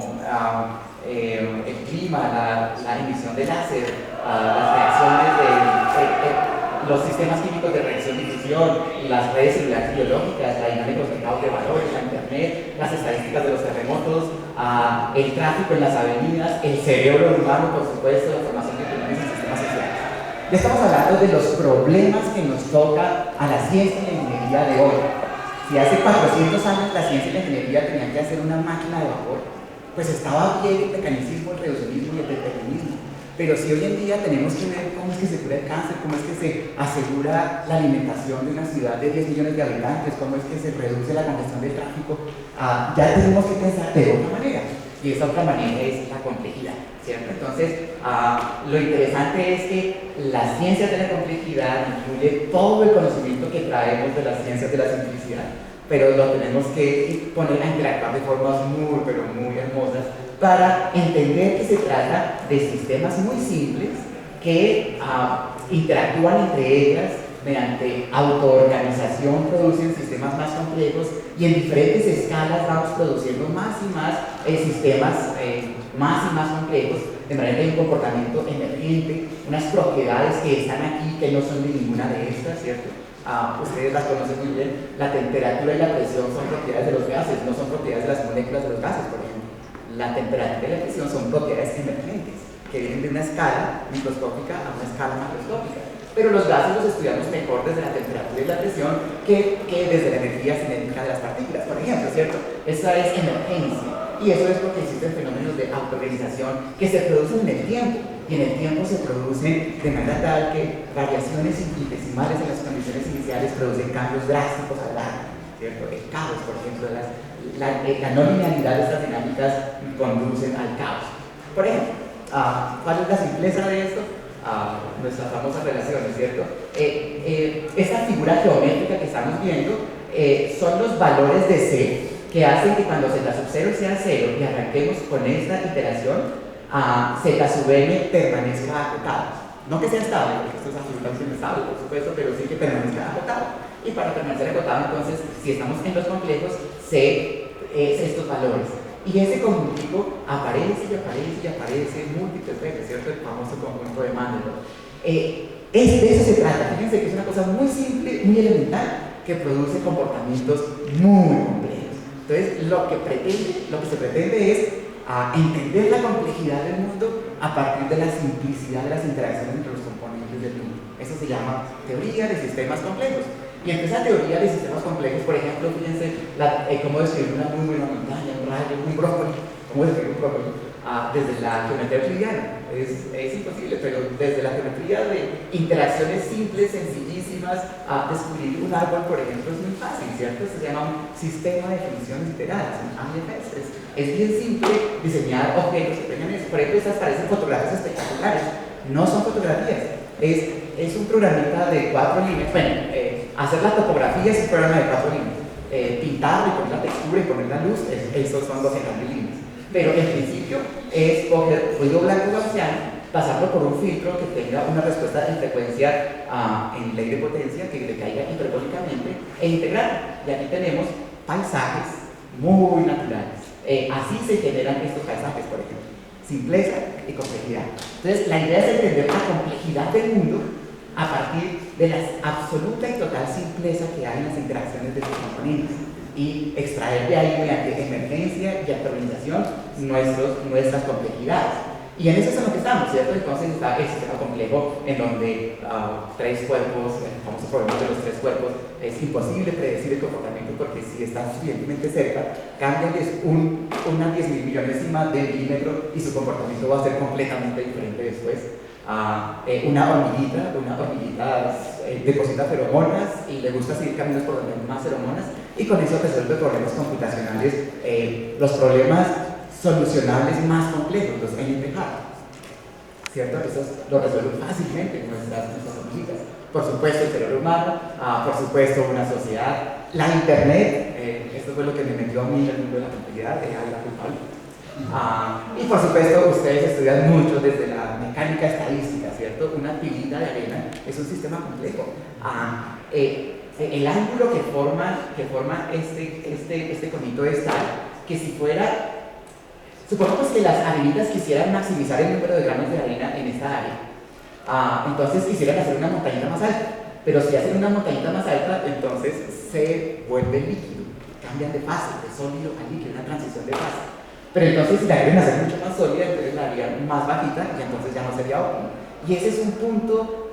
el clima, la emisión de láser, las reacciones de los sistemas químicos de reacción-difusión, las redes celulares biológicas, la dinámica de mercados de valores, la internet, las estadísticas de los terremotos, el tráfico en las avenidas, el cerebro humano, por supuesto, la formación de opiniones en sistemas sociales. Ya estamos hablando de los problemas que nos toca a la ciencia y la ingeniería de hoy. Si hace 400 años la ciencia y la ingeniería tenían que hacer una máquina de vapor, pues estaba bien el mecanicismo, el reduccionismo y el determinismo. Pero si hoy en día tenemos que ver cómo es que se cura el cáncer, cómo es que se asegura la alimentación de una ciudad de 10 millones de habitantes, cómo es que se reduce la congestión del tráfico, ya tenemos que pensar de otra manera. Y esa otra manera es la complejidad, ¿cierto? Entonces, lo interesante es que las ciencias de la complejidad incluye todo el conocimiento que traemos de las ciencias de la simplicidad, pero lo tenemos que poner a interactuar de formas muy, pero muy hermosas para entender que se trata de sistemas muy simples que interactúan entre ellas mediante autoorganización, producen sistemas más complejos y en diferentes escalas vamos produciendo más y más sistemas más y más complejos, de manera que hay un comportamiento emergente, unas propiedades que están aquí que no son de ninguna de estas, ¿cierto? Ustedes las conocen muy bien. La temperatura y la presión son propiedades de los gases, no son propiedades de las moléculas de los gases, por ejemplo. La temperatura y la presión son propiedades emergentes que vienen de una escala microscópica a una escala macroscópica. Pero los gases los estudiamos mejor desde la temperatura y la presión que desde la energía cinética de las partículas, por ejemplo, ¿cierto? Esa es emergencia. Y eso es porque existen fenómenos de autoorganización que se producen en el tiempo. Y en el tiempo se producen de manera tal que variaciones infinitesimales en las condiciones iniciales producen cambios drásticos al largo, ¿cierto? El caos, por ejemplo, la no linealidad de estas dinámicas conducen al caos. Por ejemplo, ¿cuál es la simpleza de esto? Nuestras famosas relaciones, ¿cierto? Esta figura geométrica que estamos viendo son los valores de C que hacen que cuando z sub 0 sea 0 y arranquemos con esta iteración, z sub n permanezca acotado. No que sea estable, porque esto es absolutamente inestable, por supuesto, pero sí que permanezca acotado. Y para permanecer acotado, entonces, si estamos en los complejos, C es estos valores. Y ese conjuntivo aparece y aparece y aparece múltiples veces, ¿cierto? El famoso conjunto de Mandelbrot. De eso se trata. Fíjense que es una cosa muy simple, muy elemental, que produce comportamientos muy complejos. Entonces, lo que se pretende es entender la complejidad del mundo a partir de la simplicidad de las interacciones entre los componentes del mundo. Eso se llama teoría de sistemas complejos. Y entre esa teoría de sistemas complejos, por ejemplo, fíjense cómo describir una nube, una montaña, un rayo, un brócoli, cómo describir un brócoli. Desde la geometría euclidiana. Es imposible, pero desde la geometría de interacciones simples, sencillísimas, descubrir un árbol, por ejemplo, es muy fácil, ¿cierto? Se llama un sistema de funciones iteradas, un AMFS. Es bien simple diseñar objetos que tengan eso. Por ejemplo, estas parecen fotografías espectaculares. No son fotografías. Es un programita de 4 líneas. Bueno, hacer la topografía es un programa de 4 líneas. Pintar y poner la textura y poner la luz, esos son 200.000 líneas. Pero en principio es coger ruido blanco gaussiano, pasarlo por un filtro que tenga una respuesta en frecuencia en ley de potencia que le caiga hiperbólicamente e integrar. Y aquí tenemos paisajes muy naturales. Así se generan estos paisajes, por ejemplo. Simpleza y complejidad. Entonces, la idea es entender la complejidad del mundo a partir de la absoluta y total simpleza que hay en las interacciones de sus componentes y extraer de ahí mediante emergencia y actualización nuestras complejidades. Y en eso es en lo que estamos, ¿cierto? Entonces está el sistema complejo en donde 3 cuerpos, el famoso problema de los 3 cuerpos, es imposible predecir el comportamiento porque si están suficientemente cerca, cambianles una 10.000 millonésima de milímetro y su comportamiento va a ser completamente diferente después. Una hormiguita deposita feromonas y le gusta seguir caminos por donde hay más feromonas y con eso resuelve problemas computacionales, los problemas solucionables más complejos, los NP hard, ¿cierto? Esos lo resuelven fácilmente nuestras hormiguitas. Por supuesto el cerebro humano, por supuesto una sociedad, la internet, esto fue lo que me metió a mí en el mundo de la complejidad, la culpable. Y por supuesto ustedes estudian mucho desde la mecánica estadística, ¿cierto? Una pilita de arena es un sistema complejo. El ángulo que forma este conito es tal que si fuera, supongamos que las arenitas quisieran maximizar el número de granos de arena en esta área, entonces quisieran hacer una montañita más alta, pero si hacen una montañita más alta, entonces se vuelve líquido, cambian de fase, de sólido a líquido, una transición de fase. Pero entonces si la quieren hacer mucho más sólida, entonces la harían más bajita y entonces ya no sería óptimo. Y ese es un punto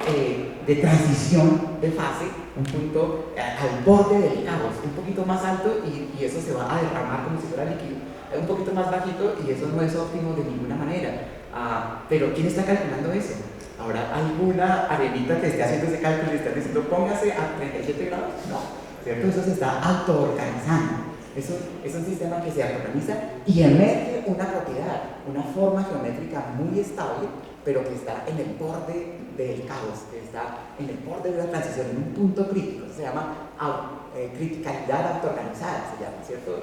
de transición de fase, un punto al borde del caos, un poquito más alto y eso se va a derramar como si fuera líquido. Un poquito más bajito y eso no es óptimo de ninguna manera. Pero ¿quién está calculando eso? ¿Habrá alguna arenita que esté haciendo ese cálculo y esté diciendo póngase a 37 grados? No, ¿cierto? Eso se está autoorganizando. Es un sistema que se organiza y emerge una propiedad, una forma geométrica muy estable, pero que está en el borde del caos, que está en el borde de la transición, en un punto crítico. Se llama criticalidad autoorganizada, se llama, ¿cierto?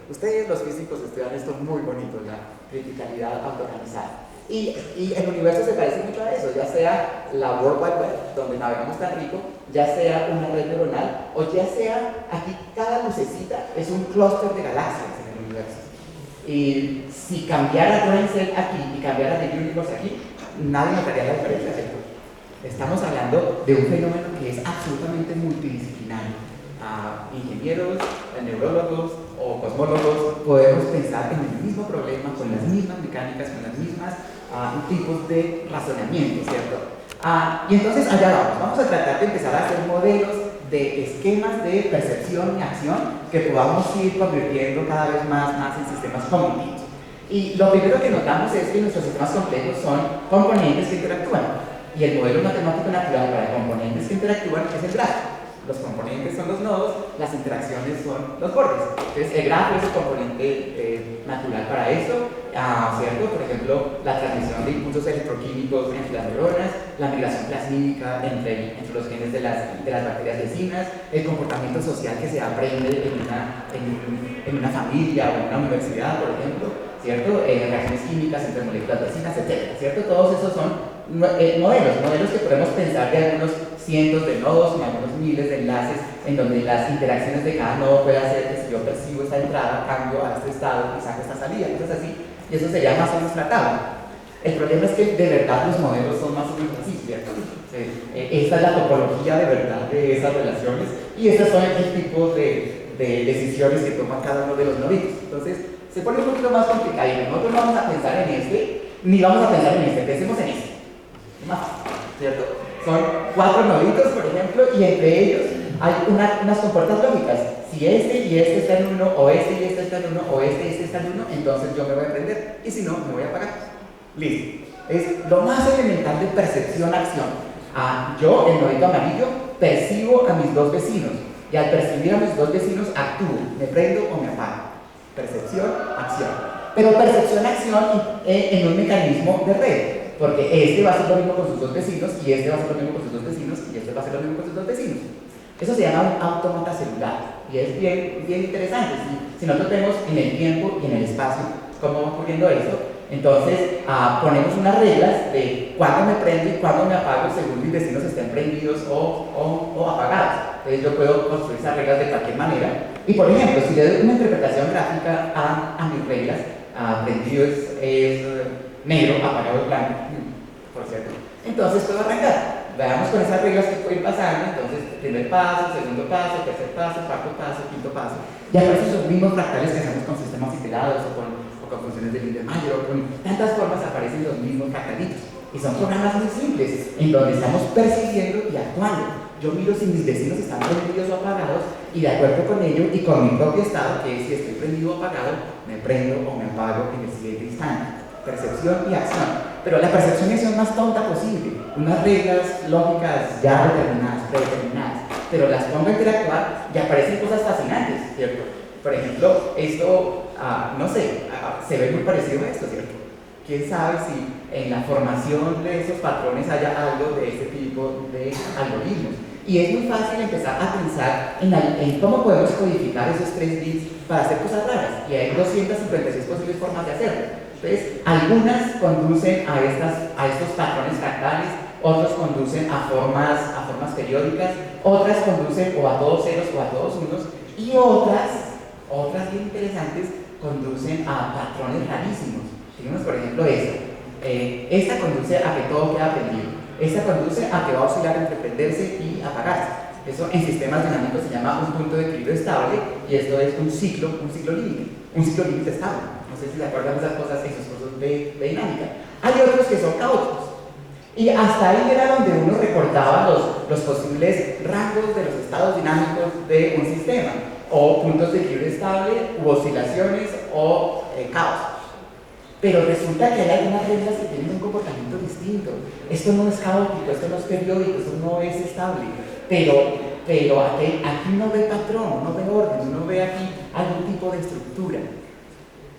Ustedes los físicos estudian esto muy bonito, la criticalidad autoorganizada. Y el universo se parece mucho a eso, ya sea la World Wide Web, donde navegamos tan rico, ya sea una red neuronal, o ya sea aquí cada lucecita es un clúster de galaxias en el universo. Y si cambiara Drensel aquí y cambiara The Universe aquí, nadie notaría la diferencia, ¿cierto? Estamos hablando de un fenómeno que es absolutamente multidisciplinario. Ingenieros, neurólogos o cosmólogos podemos pensar en el mismo problema, con las mismas mecánicas, con las mismas tipos de razonamiento, ¿cierto? Y entonces allá vamos a tratar de empezar a hacer modelos de esquemas de percepción y acción que podamos ir convirtiendo cada vez más en sistemas cognitivos. Y lo primero que notamos es que nuestros sistemas complejos son componentes que interactúan. Y el modelo matemático natural para componentes que interactúan es el grafo. Los componentes son los nodos, las interacciones son los bordes. Entonces, el grafo es el componente natural para eso, ¿cierto? Por ejemplo, la transmisión de impulsos electroquímicos entre las neuronas, la migración plasmídica entre los genes de las bacterias vecinas, el comportamiento social que se aprende en una familia o en una universidad, por ejemplo, ¿cierto? Reacciones químicas entre moléculas vecinas, etcétera, ¿cierto? Todos esos son modelos que podemos pensar de algunos cientos de nodos y algunos miles de enlaces en donde las interacciones de cada nodo puede hacer que si yo percibo esta entrada, cambio a este estado y saco esta salida, cosas así, y eso sería más o menos la tabla. El problema es que de verdad los modelos son más o menos así, ¿cierto? Esta es la topología de verdad de esas relaciones y estos son el tipo de decisiones que toma cada uno de los noditos. Entonces, se pone un poquito más complicado. Nosotros no vamos a pensar en este, ni vamos a pensar en este, pensemos en este. Más fácil, ¿cierto? Son 4 noditos, por ejemplo, y entre ellos hay unas compuertas lógicas. Si este y este está en uno, o este y este está en uno, o este y este está en uno, entonces yo me voy a prender, y si no, me voy a apagar. Listo. Es lo más elemental de percepción-acción. Yo, el nodito amarillo, percibo a mis dos vecinos, y al percibir a mis dos vecinos actúo, me prendo o me apago. Percepción, acción. Pero percepción-acción en un mecanismo de red, porque este va a hacer lo mismo con sus dos vecinos, y este va a hacer lo mismo con sus dos vecinos, y este va a hacer lo mismo con sus dos vecinos. Eso se llama un autómata celular, y es bien interesante. Si nosotros vemos en el tiempo y en el espacio cómo va ocurriendo esto, entonces ponemos unas reglas de cuándo me prendo y cuándo me apago según mis vecinos estén prendidos o apagados. Entonces yo puedo construir esas reglas de cualquier manera. Y por ejemplo, si le doy una interpretación gráfica a mis reglas, prendido es negro, apagado es blanco, por cierto, entonces puedo arrancar. Veamos con esas reglas que pueden pasar. Entonces, primer paso, segundo paso, tercer paso, cuarto paso, quinto paso. Y aparecen esos mismos fractales que hacemos con sistemas iterados o con funciones de Lindemann o con tantas formas aparecen los mismos fractalitos. Y son programas muy simples, en donde estamos percibiendo y actuando. Yo miro si mis vecinos están prendidos o apagados, y de acuerdo con ello y con mi propio estado, que es si estoy prendido o apagado, me prendo o me apago en el siguiente instante. Percepción y acción. Pero la percepción y acción más tonta posible. Unas reglas lógicas ya determinadas, predeterminadas. Pero las pongo a interactuar y aparecen cosas fascinantes, ¿cierto? Por ejemplo, esto, no sé, se ve muy parecido a esto, ¿cierto? ¿Quién sabe si en la formación de esos patrones haya algo de este tipo de algoritmos? Y es muy fácil empezar a pensar en cómo podemos codificar esos 3 bits para hacer cosas raras. Y hay 256 posibles formas de hacerlo. Entonces, algunas conducen a estos patrones fractales, otros conducen a formas periódicas, otras conducen o a todos ceros o a todos unos, y otras bien interesantes conducen a patrones rarísimos. Tenemos, por ejemplo, esta conduce a que todo queda prendido, esta conduce a que va a oscilar entre prenderse y apagarse. Eso en sistemas dinámicos se llama un punto de equilibrio estable, y esto es un ciclo límite estable. No sé si se acuerdan de esas cosas de dinámica. Hay otros que son caóticos. Y hasta ahí era donde uno recortaba los posibles rangos de los estados dinámicos de un sistema, o puntos de equilibrio estable, u oscilaciones, o caos. Pero resulta que hay algunas reglas que tienen un comportamiento distinto. Esto no es caótico, esto no es periódico, esto no es estable. Pero aquí no ve patrón, no ve orden, no ve aquí algún tipo de estructura.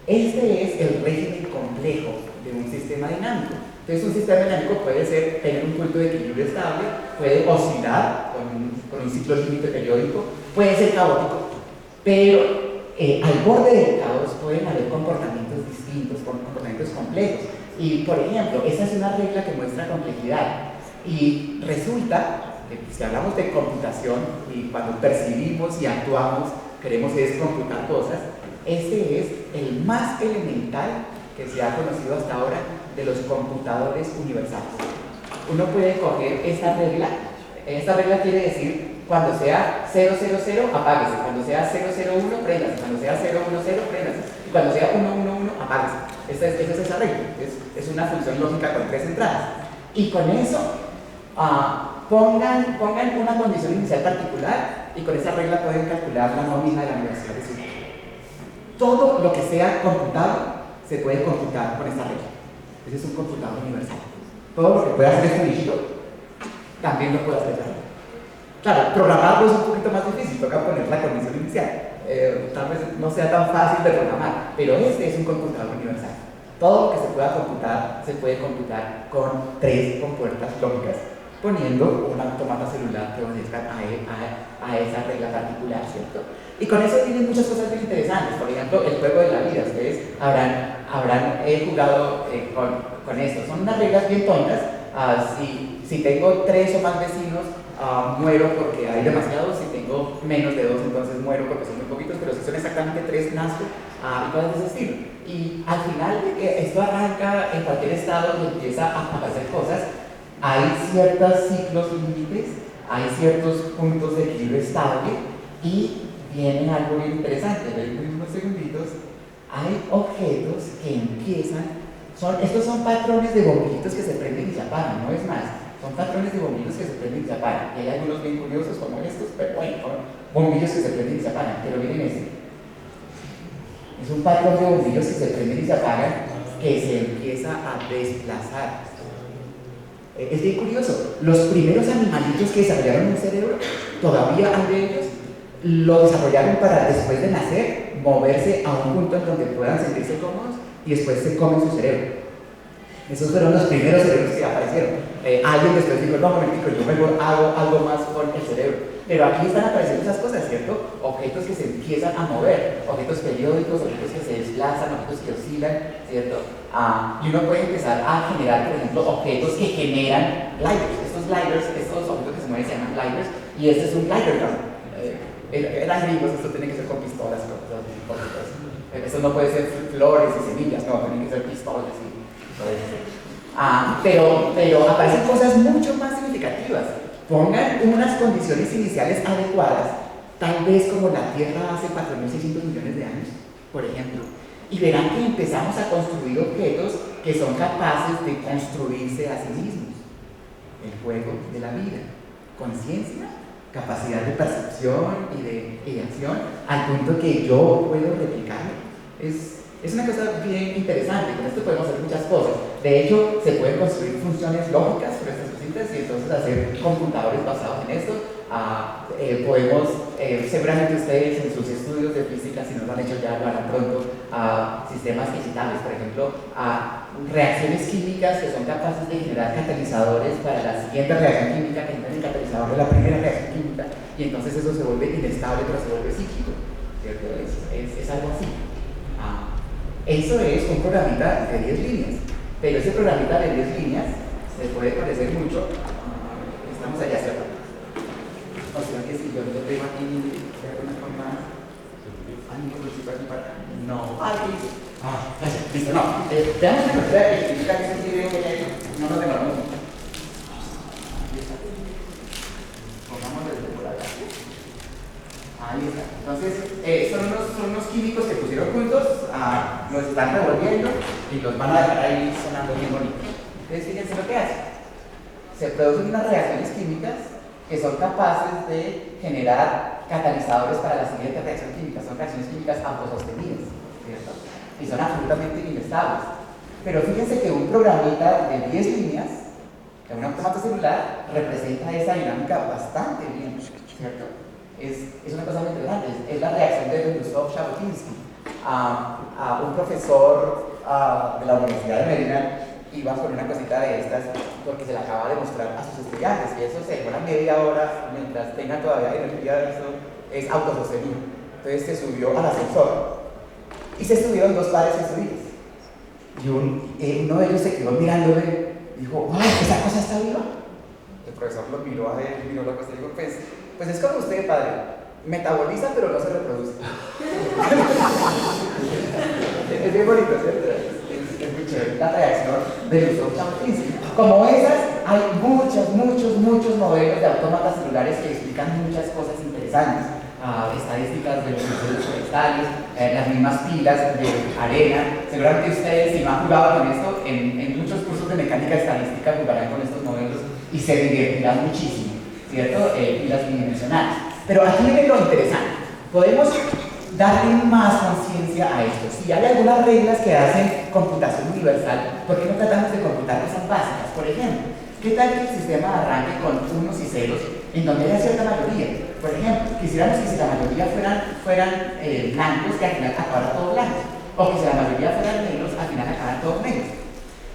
Este es el régimen complejo de un sistema dinámico. Entonces, un sistema dinámico puede tener un punto de equilibrio estable, puede oscilar con un ciclo límite periódico, puede ser caótico, pero al borde del caos pueden haber comportamientos distintos, comportamientos complejos. Y, por ejemplo, esa es una regla que muestra complejidad. Y resulta que si hablamos de computación y cuando percibimos y actuamos, queremos computar cosas, este es el más elemental que se ha conocido hasta ahora de los computadores universales. Uno puede coger esta regla quiere decir cuando sea 000, apáguese, cuando sea 001, préndase, cuando sea 010, préndase, y cuando sea 111, apáguese. Esa es esa regla, es una función lógica con 3 entradas. Y con eso, pongan una condición inicial particular, y con esa regla pueden calcular la nómina de la universidad de Ciudad. Todo lo que sea computado se puede computar con esta regla. Ese es un computador universal. Todo lo que pueda hacer este dígito también lo puede hacer esta regla. Claro, programarlo es un poquito más difícil, toca poner la condición inicial. Tal vez no sea tan fácil de programar, pero este es un computador universal. Todo lo que se pueda computar se puede computar con 3 compuertas lógicas, poniendo un automata celular que obedezca a esa regla particular, ¿cierto? Y con eso tienen muchas cosas muy interesantes. Por ejemplo, el juego de la vida. Ustedes habrán he jugado con esto. Son unas reglas bien tontas. Si tengo 3 o más vecinos, muero porque hay demasiados. Si tengo menos de 2, entonces muero porque son muy poquitos. Pero si son exactamente 3, nazco y cosas de ese estilo. Y al final de que esto arranca en cualquier estado y empieza a aparecer cosas, hay ciertos ciclos límites, hay ciertos puntos de equilibrio estable y viene algo bien interesante. En unos segunditos hay objetos que empiezan, estos son patrones de bombillitos que se prenden y se apagan, no es más. Son patrones de bombillos que se prenden y se apagan. Y hay algunos bien curiosos como estos, pero bueno, bombillos que se prenden y se apagan. Pero miren este. Es un patrón de bombillos que se prenden y se apagan que se empieza a desplazar. Es bien curioso. Los primeros animalitos que desarrollaron un cerebro, todavía hay de ellos, lo desarrollaron para después de nacer moverse a un punto en donde puedan sentirse cómodos y después se comen su cerebro. Esos fueron los primeros cerebros que aparecieron. Alguien después dijo, no, momentico, yo mejor hago algo más con el cerebro. Pero aquí están apareciendo esas cosas, ¿cierto? Objetos que se empiezan a mover, objetos periódicos, objetos que se desplazan, objetos que oscilan, ¿cierto? Y uno puede empezar a generar, por ejemplo, objetos que generan gliders. Estos gliders, estos objetos que se mueven se llaman gliders, y este es un glider gun. Eran gringos, esto tiene que ser con pistolas, esto no puede ser flores y semillas, no, tienen que ser pistolas y todo eso. Pero aparecen cosas mucho más significativas. Pongan unas condiciones iniciales adecuadas, tal vez como la Tierra hace 4.600 millones de años, por ejemplo, y verán que empezamos a construir objetos que son capaces de construirse a sí mismos. El juego de la vida, conciencia, capacidad de percepción y de ideación, al punto que yo puedo replicarlo. Es una cosa bien interesante. Con esto podemos hacer muchas cosas. De hecho, se pueden construir funciones lógicas por estas cositas y entonces hacer computadores basados en esto. Seguramente ustedes en sus estudios de física, si no lo han hecho ya, lo harán pronto, sistemas digitales, por ejemplo, reacciones químicas que son capaces de generar catalizadores para la siguiente reacción química, que genera el catalizador de la primera reacción química, y entonces eso se vuelve inestable pero se vuelve cíclico, ¿cierto? Es algo así. Eso es un programita de 10 líneas, pero ese programita de 10 líneas se puede parecer mucho. Estamos allá, ¿cierto? O sea que si yo lo tengo aquí de alguna forma. No. Listo, no. Veamos una cosa que significa que ese video que hay, no nos demoramos mucho. Pongamos desde por acá. Ahí está. Entonces, son unos químicos que pusieron juntos, los están revolviendo y los van a dejar ahí sonando bien bonitos. Entonces, fíjense lo que hacen. Se producen unas reacciones químicas que son capaces de generar catalizadores para la siguiente reacción química. Son reacciones químicas autosostenidas, ¿cierto? Y son absolutamente inestables. Pero fíjense que un programita de 10 líneas, en un automata celular, representa esa dinámica bastante bien, ¿cierto? Es una cosa muy interesante, es la reacción de Gustav Jabotinsky. Un profesor de la Universidad de Maryland iba con una cosita de estas porque se la acaba de mostrar a sus estudiantes y eso se demora media hora mientras tengan todavía energía, eso es autosostenido. Entonces se subió al ascensor y se subieron 2 pares de estudiantes y uno de ellos se quedó mirándole y dijo, ¡ay, esa cosa está viva! El profesor lo miró a él, miró la cosa y dijo, pues es como usted, padre, metaboliza pero no se reproduce. Es bien bonito, ¿cierto? Es muy chévere la reacción de Gustav Jabotinsky. Como esas, hay muchos modelos de autómatas celulares que explican muchas cosas interesantes. Estadísticas de los procesos forestales, las mismas pilas de arena. Seguramente ustedes, si no han jugado con esto, en muchos cursos de mecánica estadística jugarán con estos modelos y se divertirán muchísimo, ¿cierto? Pilas bidimensionales. Pero aquí viene lo interesante. Podemos darle más conciencia a esto. Si hay algunas reglas que hacen computación universal, ¿por qué no tratamos de computar cosas básicas? Por ejemplo, ¿qué tal que el sistema arranque con unos y ceros en donde haya cierta mayoría? Por ejemplo, quisiéramos que si la mayoría fueran blancos, que al final acabaran todos blancos, o que si la mayoría fueran negros, al final acabaran todos negros.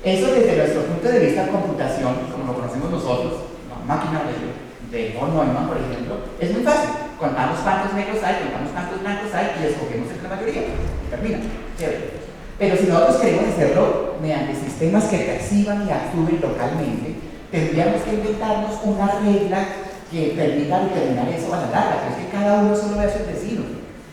Eso desde nuestro punto de vista de computación, como lo conocemos nosotros, la máquina de von Neumann, por ejemplo, es muy fácil. Contamos cuántos negros hay, contamos cuántos blancos hay y escogemos entre la mayoría. Y termina. ¿Cierto? Pero si nosotros queremos hacerlo mediante sistemas que perciban y actúen localmente, tendríamos que inventarnos una regla que permita determinar eso a la larga, pero es que cada uno solo ve a sus vecinos.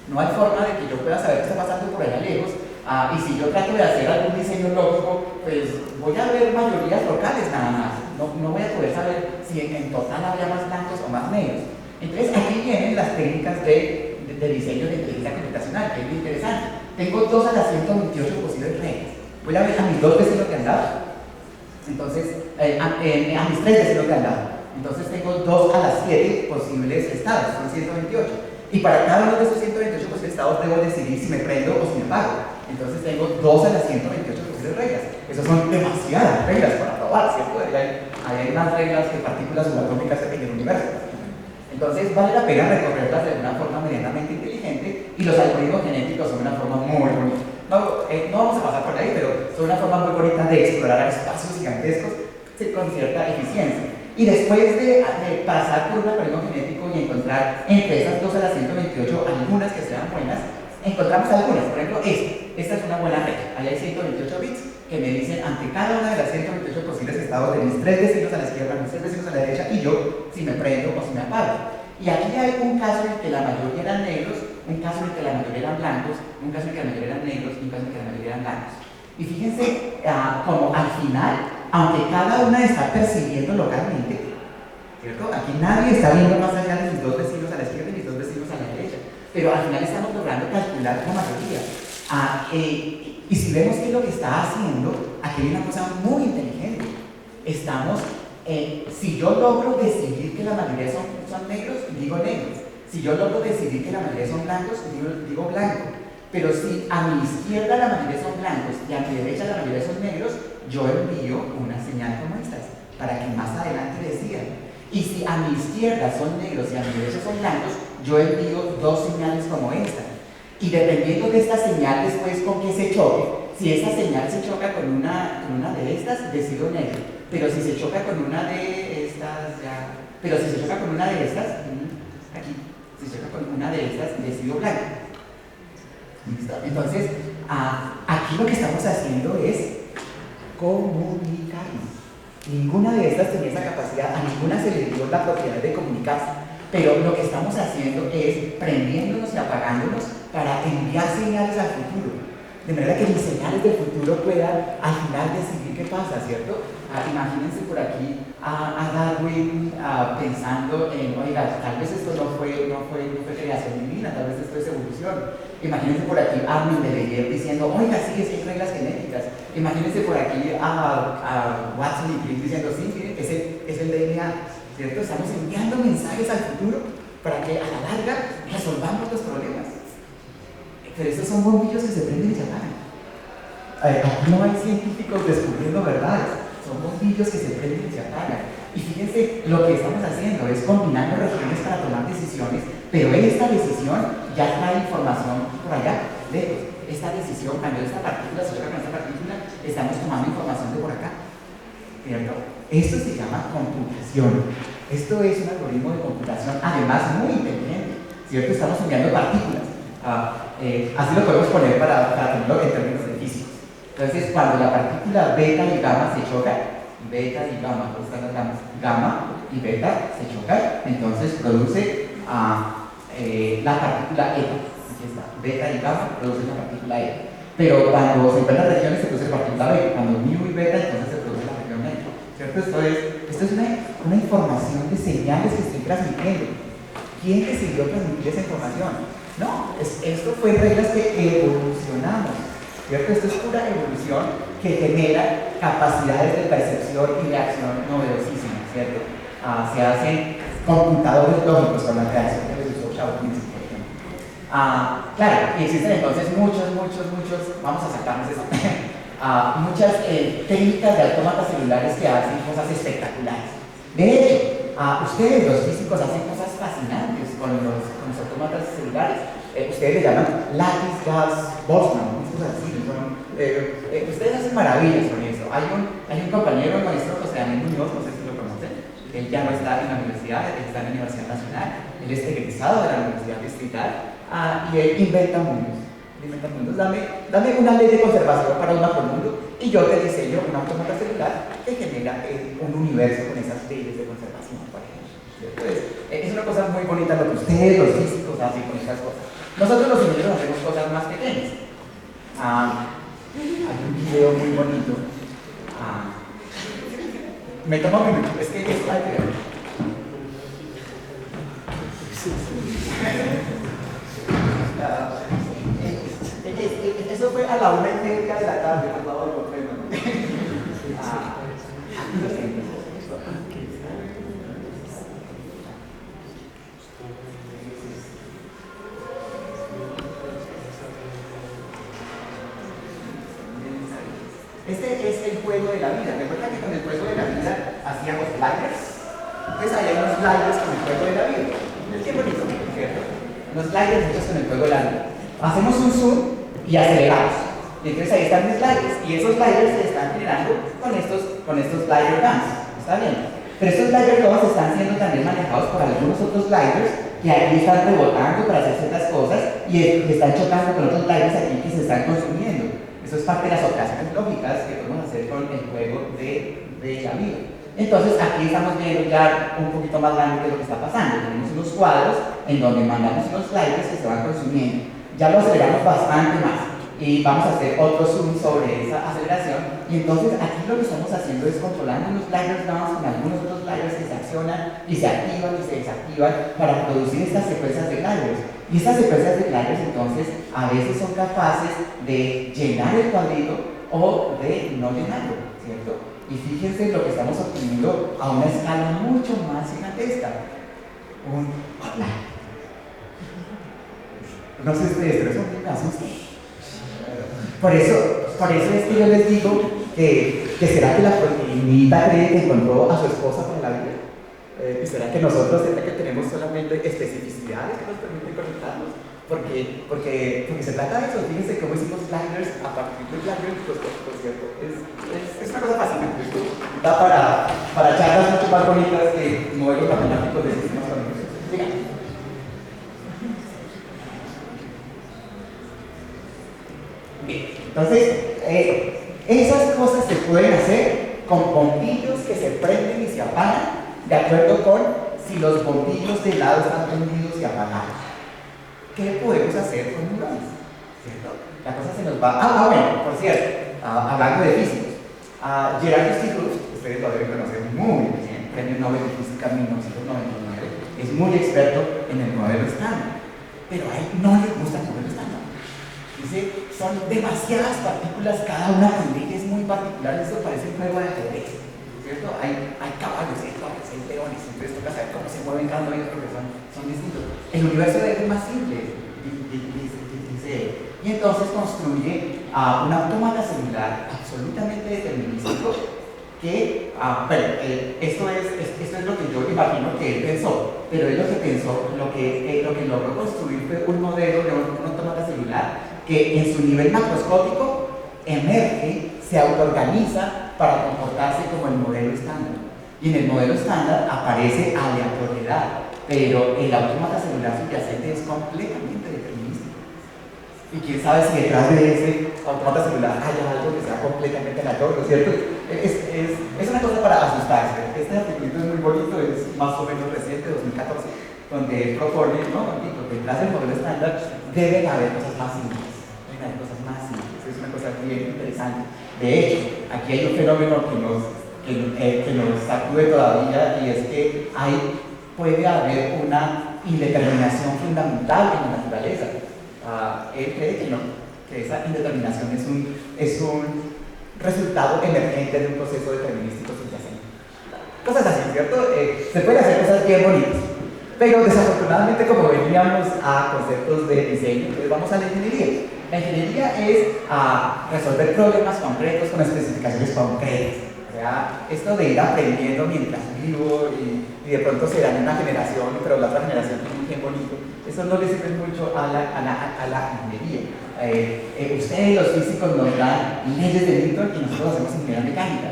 No hay forma de que yo pueda saber qué está pasando por allá lejos, y si yo trato de hacer algún diseño lógico, pues voy a ver mayorías locales nada más. No voy a poder saber si en total habría más blancos o más negros. Entonces aquí vienen las técnicas de diseño de inteligencia computacional, que es muy interesante. Tengo 2 a las 128 posibles reglas. Voy a ver a mis 2 vecinos de al lado. Entonces, a mis 3 vecinos de al lado. Entonces tengo 2 a las 7 posibles estados, son 128. Y para cada uno de esos 128 posibles estados debo decidir si me prendo o si me apago. Entonces tengo 2 a las 128 posibles reglas. Esas son demasiadas reglas para probar, ¿cierto? Hay más reglas que partículas subatómicas en el universo. Entonces vale la pena recorrerlas de una forma medianamente inteligente, y los algoritmos genéticos son una forma muy bonita. No vamos a pasar por ahí, pero son una forma muy bonita de explorar espacios gigantescos con cierta eficiencia. Y después de pasar por un algoritmo genético y encontrar entre esas 2 a las 128 algunas que sean buenas, encontramos algunas. Por ejemplo, esta es una buena regla. Ahí hay 128 bits que me dicen ante cada una de las 128 posibles estados de mis 3 vecinos a la izquierda, mis 3 vecinos a la derecha, y yo si me prendo o si me apago. Y aquí hay un caso en que la mayoría eran negros, un caso en que la mayoría eran blancos, un caso en que la mayoría eran negros y un caso en que la mayoría eran blancos. Y fíjense como al final, aunque cada una está percibiendo localmente, ¿cierto? Aquí nadie está viendo más allá de mis 2 vecinos a la izquierda y mis 2 vecinos a la derecha, pero al final estamos logrando calcular la mayoría. Y si vemos qué es lo que está haciendo, aquí hay una cosa muy inteligente. Si yo logro decidir que la mayoría son negros, digo negros. Si yo logro decidir que la mayoría son blancos, digo blanco. Pero si a mi izquierda la mayoría son blancos y a mi derecha la mayoría son negros, yo envío una señal como estas, para que más adelante decidan. Y si a mi izquierda son negros y a mi derecha son blancos, yo envío 2 señales como esta. Y dependiendo de esta señal después con que se choque, si esa señal se choca con una de estas, decido negro. Pero si se choca con una de estas, aquí, si se choca con una de estas, decido blanco. ¿Listo? Entonces, aquí lo que estamos haciendo es comunicarnos. Ninguna de estas tenía esa capacidad, a ninguna se le dio la propiedad de comunicarse. Pero lo que estamos haciendo es prendiéndonos y apagándonos para enviar señales al futuro. De manera que mis señales del futuro puedan al final decidir qué pasa, ¿cierto? Imagínense por aquí a Darwin pensando en, oiga, tal vez esto no fue creación divina, tal vez esto es evolución. Imagínense por aquí a Mendeleev diciendo, oiga, sí, es que hay reglas genéticas. Imagínense por aquí a Watson y Crick diciendo, sí, miren, es el DNA, ¿cierto? Estamos enviando mensajes al futuro para que a la larga resolvamos los problemas. Pero estos son bombillos que se prenden y se apagan. Aquí no hay científicos descubriendo verdades, son bombillos que se prenden y se apagan. Y fíjense, lo que estamos haciendo es combinando regiones para tomar decisiones, pero esta decisión ya trae información por allá, lejos. Esta decisión, cuando esta partícula se choca con esta partícula, estamos tomando información de por acá, ¿cierto? Esto se llama computación. Esto es un algoritmo de computación, además muy inteligente, ¿cierto? Estamos enviando partículas. Así lo podemos poner para tenerlo en términos de físicos. Entonces, cuando la partícula beta y gamma se chocan, beta y gamma, ¿dónde están las gammas? Gamma y beta se chocan, entonces produce la partícula eta. Aquí está, beta y gamma producen la partícula eta. Pero cuando se encuentran regiones se produce la partícula beta, cuando mu y beta entonces se produce la región eta. ¿Cierto? Esto es una información de señales que estoy transmitiendo. ¿Quién decidió transmitir esa información? No, esto fue reglas que evolucionamos, ¿cierto? Esto es pura evolución que genera capacidades de percepción y reacción novedosísimas, ¿cierto? Se hacen computadores lógicos con la creación que les usó Chauvinski, por ejemplo. Claro, y existen entonces muchos, vamos a sacarnos eso, muchas técnicas de autómatas celulares que hacen cosas espectaculares. De hecho, ustedes los físicos hacen cosas fascinantes con los autómatas celulares. Ustedes le llaman lattice gas Boltzmann, cosas así. Ustedes hacen maravillas con eso. Hay un compañero, el maestro José Daniel Muñoz, no sé si lo conocen. Él ya no está en la universidad, él está en la Universidad Nacional. Él es egresado de la Universidad Distrital y él inventa mundos. Inventamundos, dame una ley de conservación para un macromundo y yo te diseño un autómata celular que genera un universo con esas leyes de conservación, por ejemplo. Entonces, es una cosa muy bonita lo que ustedes, los físicos, hacen con esas cosas. Nosotros los ingenieros hacemos cosas más pequeñas. Hay un video muy bonito. Me toma un minuto, es que esto hay que ver. Eso fue a la 1:30 de la tarde, por favor, compréndanme. Aquí lo siento. Este es el juego de la vida. Recuerda que con el juego de la vida hacíamos sliders. Entonces hay unos sliders con el juego de la vida. Es que bonito, ¿cierto? Los sliders hechos con el juego de la vida. Hacemos un zoom y aceleramos. Y entonces ahí están mis sliders. Y esos sliders se están generando con estos slider guns. ¿Está bien? Pero estos slider guns están siendo también manejados por algunos otros sliders que aquí están rebotando para hacer ciertas cosas y están chocando con otros sliders aquí que se están consumiendo. Eso es parte de las operaciones lógicas que podemos hacer con el juego de la vida. Entonces aquí estamos viendo ya un poquito más grande de lo que está pasando. Tenemos unos cuadros en donde mandamos unos sliders que se van consumiendo. Ya lo aceleramos bastante más y vamos a hacer otro zoom sobre esa aceleración. Y entonces aquí lo que estamos haciendo es controlando los sliders guns con algunos otros sliders que se accionan y se activan y se desactivan para producir estas secuencias de sliders. Y estas secuencias de sliders entonces a veces son capaces de llenar el cuadrito o de no llenarlo, ¿cierto? Y fíjense lo que estamos obteniendo a una escala mucho más gigantesca. Un hotline. No sé ustedes, pero eso me asusta. Por eso es que yo les digo que será que la proteinita cree que encontró a su esposa para la vida. ¿Y será que nosotros tenemos solamente especificidades que nos permiten conectarnos? Porque se trata de eso. Fíjense cómo hicimos sliders a partir de sliders, por cierto. Es una cosa fascinante. Da para charlas mucho más bonitas que modelos matemáticos de sistemas sólidos. Díganme. Bien, entonces, esas cosas se pueden hacer con bombillos que se prenden y se apagan de acuerdo con si los bombillos de lado están prendidos y apagados. ¿Qué podemos hacer con neuronas? ¿Cierto? La cosa se nos va. Bueno, por cierto, hablando de físicos, Gerard Stiglitz, ustedes lo deben conocer muy bien, premio Nobel de Física en 1999, es muy experto en el modelo estándar, pero a él no le gusta el modelo estándar. Dice, son demasiadas partículas, cada una con leyes muy particulares, esto parece un juego de ajedrez, ¿cierto? Hay caballos, hay torres, hay leones, entonces toca saber cómo se mueven cada uno de ellos porque son distintos. El universo es más simple, dice él. Y entonces construye un autómata celular absolutamente determinístico que, esto es lo que yo imagino que él pensó, pero él lo que pensó, lo que logró construir fue un modelo de un autómata celular que en su nivel macroscópico emerge, se autoorganiza para comportarse como el modelo estándar. Y en el modelo estándar aparece aleatoriedad, pero el autómata celular subyacente es completamente determinístico. Y quién sabe si detrás de ese autómata celular haya algo que sea completamente aleatorio, ¿cierto? Es una cosa para asustarse. Este artículo es muy bonito, es más o menos reciente, 2014, donde él propone, detrás del modelo estándar deben haber cosas más simples. Deben haber cosas más simples. Es una cosa bien interesante. De hecho, aquí hay un fenómeno que nos sacude todavía, y es que puede haber una indeterminación fundamental en la naturaleza. Él cree que no, que esa indeterminación es un resultado emergente de un proceso determinístico subyacente. Cosas así, ¿cierto? Se pueden hacer cosas bien bonitas, pero desafortunadamente, como veníamos a conceptos de diseño, entonces vamos a la ingeniería. La ingeniería es resolver problemas concretos con especificaciones concretas. O sea, esto de ir aprendiendo mientras vivo y de pronto se da en una generación, pero la otra generación tiene un bien bonito. Eso no le sirve mucho a la ingeniería. Ustedes, los físicos, nos dan leyes de Newton y nosotros hacemos ingeniería mecánica.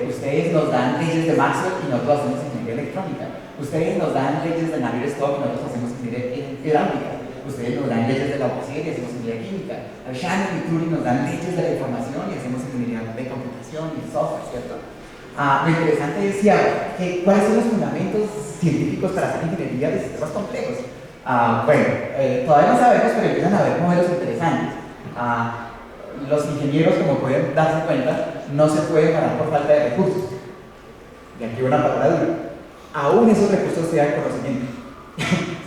Ustedes nos dan leyes de Maxwell y nosotros hacemos ingeniería electrónica. Ustedes nos dan leyes de Navier-Stokes y nosotros hacemos ingeniería hidráulica. Ustedes nos dan leyes de la operación y hacemos ingeniería química. Shannon y Turing nos dan leyes de la información y hacemos ingeniería de computación y software, ¿cierto? Lo interesante es cuáles son los fundamentos científicos para hacer ingeniería de sistemas complejos. Todavía no sabemos, pero empiezan a haber modelos interesantes. Los ingenieros, como pueden darse cuenta, no se pueden parar por falta de recursos. Y aquí una palabra dura. Aún esos recursos sean conocimiento,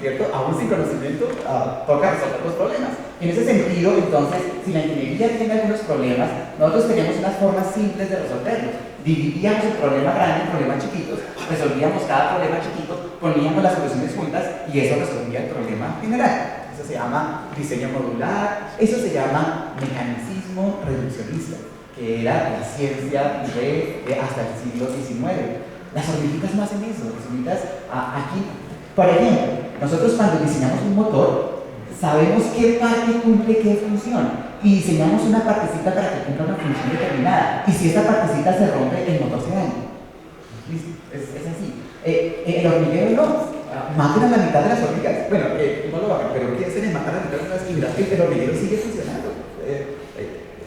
¿cierto? Aún sin conocimiento toca resolver los problemas. En ese sentido, entonces, si la ingeniería tiene algunos problemas, nosotros tenemos unas formas simples de resolverlos. Dividíamos el problema grande en problemas chiquitos, resolvíamos cada problema chiquito, poníamos las soluciones juntas y eso resolvía el problema general. Eso se llama diseño modular, eso se llama mecanicismo reduccionista, que era la ciencia hasta el siglo XIX. Las hormiguitas no hacen eso, las hormiguitas aquí. Por ejemplo, nosotros cuando diseñamos un motor, sabemos qué parte cumple qué función y diseñamos una partecita para que cumpla una función determinada. Y si esta partecita se rompe, el motor se daña. Es así. El hormiguero no. Maten a la mitad de las hormigas. Bueno, no lo hagan, pero piensen en matar a la mitad de las hormigas y el hormiguero sigue funcionando.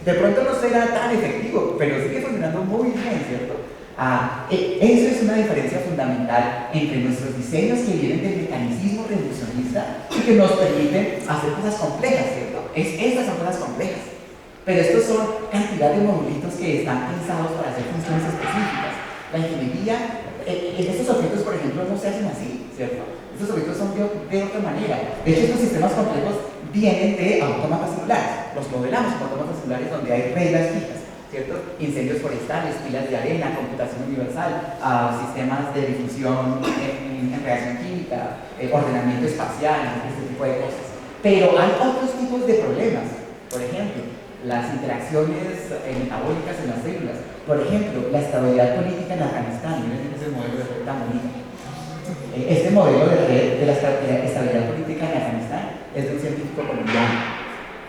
De pronto no será tan efectivo, pero sigue funcionando muy bien, ¿cierto? Eso es una diferencia fundamental entre nuestros diseños que vienen del mecanicismo reduccionista y que nos permiten hacer cosas complejas, ¿cierto? Estas son cosas complejas, pero estos son cantidad de modulitos que están pensados para hacer funciones específicas. La ingeniería, estos objetos, por ejemplo, no se hacen así, ¿cierto? Estos objetos son de otra manera. De hecho, estos sistemas complejos vienen de autómatas celulares. Los modelamos como autómatas celulares donde hay reglas fijas, ¿cierto? Incendios forestales, pilas de arena, computación universal, sistemas de difusión en reacción química, ordenamiento espacial, este tipo de cosas. Pero hay otros tipos de problemas. Por ejemplo, las interacciones metabólicas en las células. Por ejemplo, la estabilidad política en Afganistán. Miren ese modelo de red tan bonito. Este modelo de red de la estabilidad política en Afganistán es de un científico colombiano,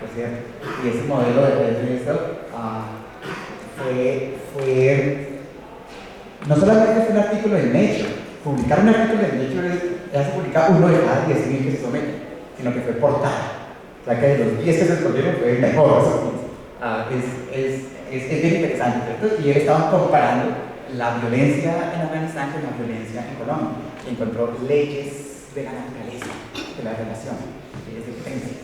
por cierto. Y ese modelo de red de esto no solamente fue un artículo en Nature. Publicar un artículo en Nature ya se publica uno de cada 10.000 que se someten, sino que fue portada. O sea que de los 10 que se escogieron fue el mejor. Es bien interesante, ¿cierto? Y él estaba comparando la violencia en Afganistán con la violencia en Colombia. Encontró leyes de la naturaleza, de la relación, leyes de diferencia.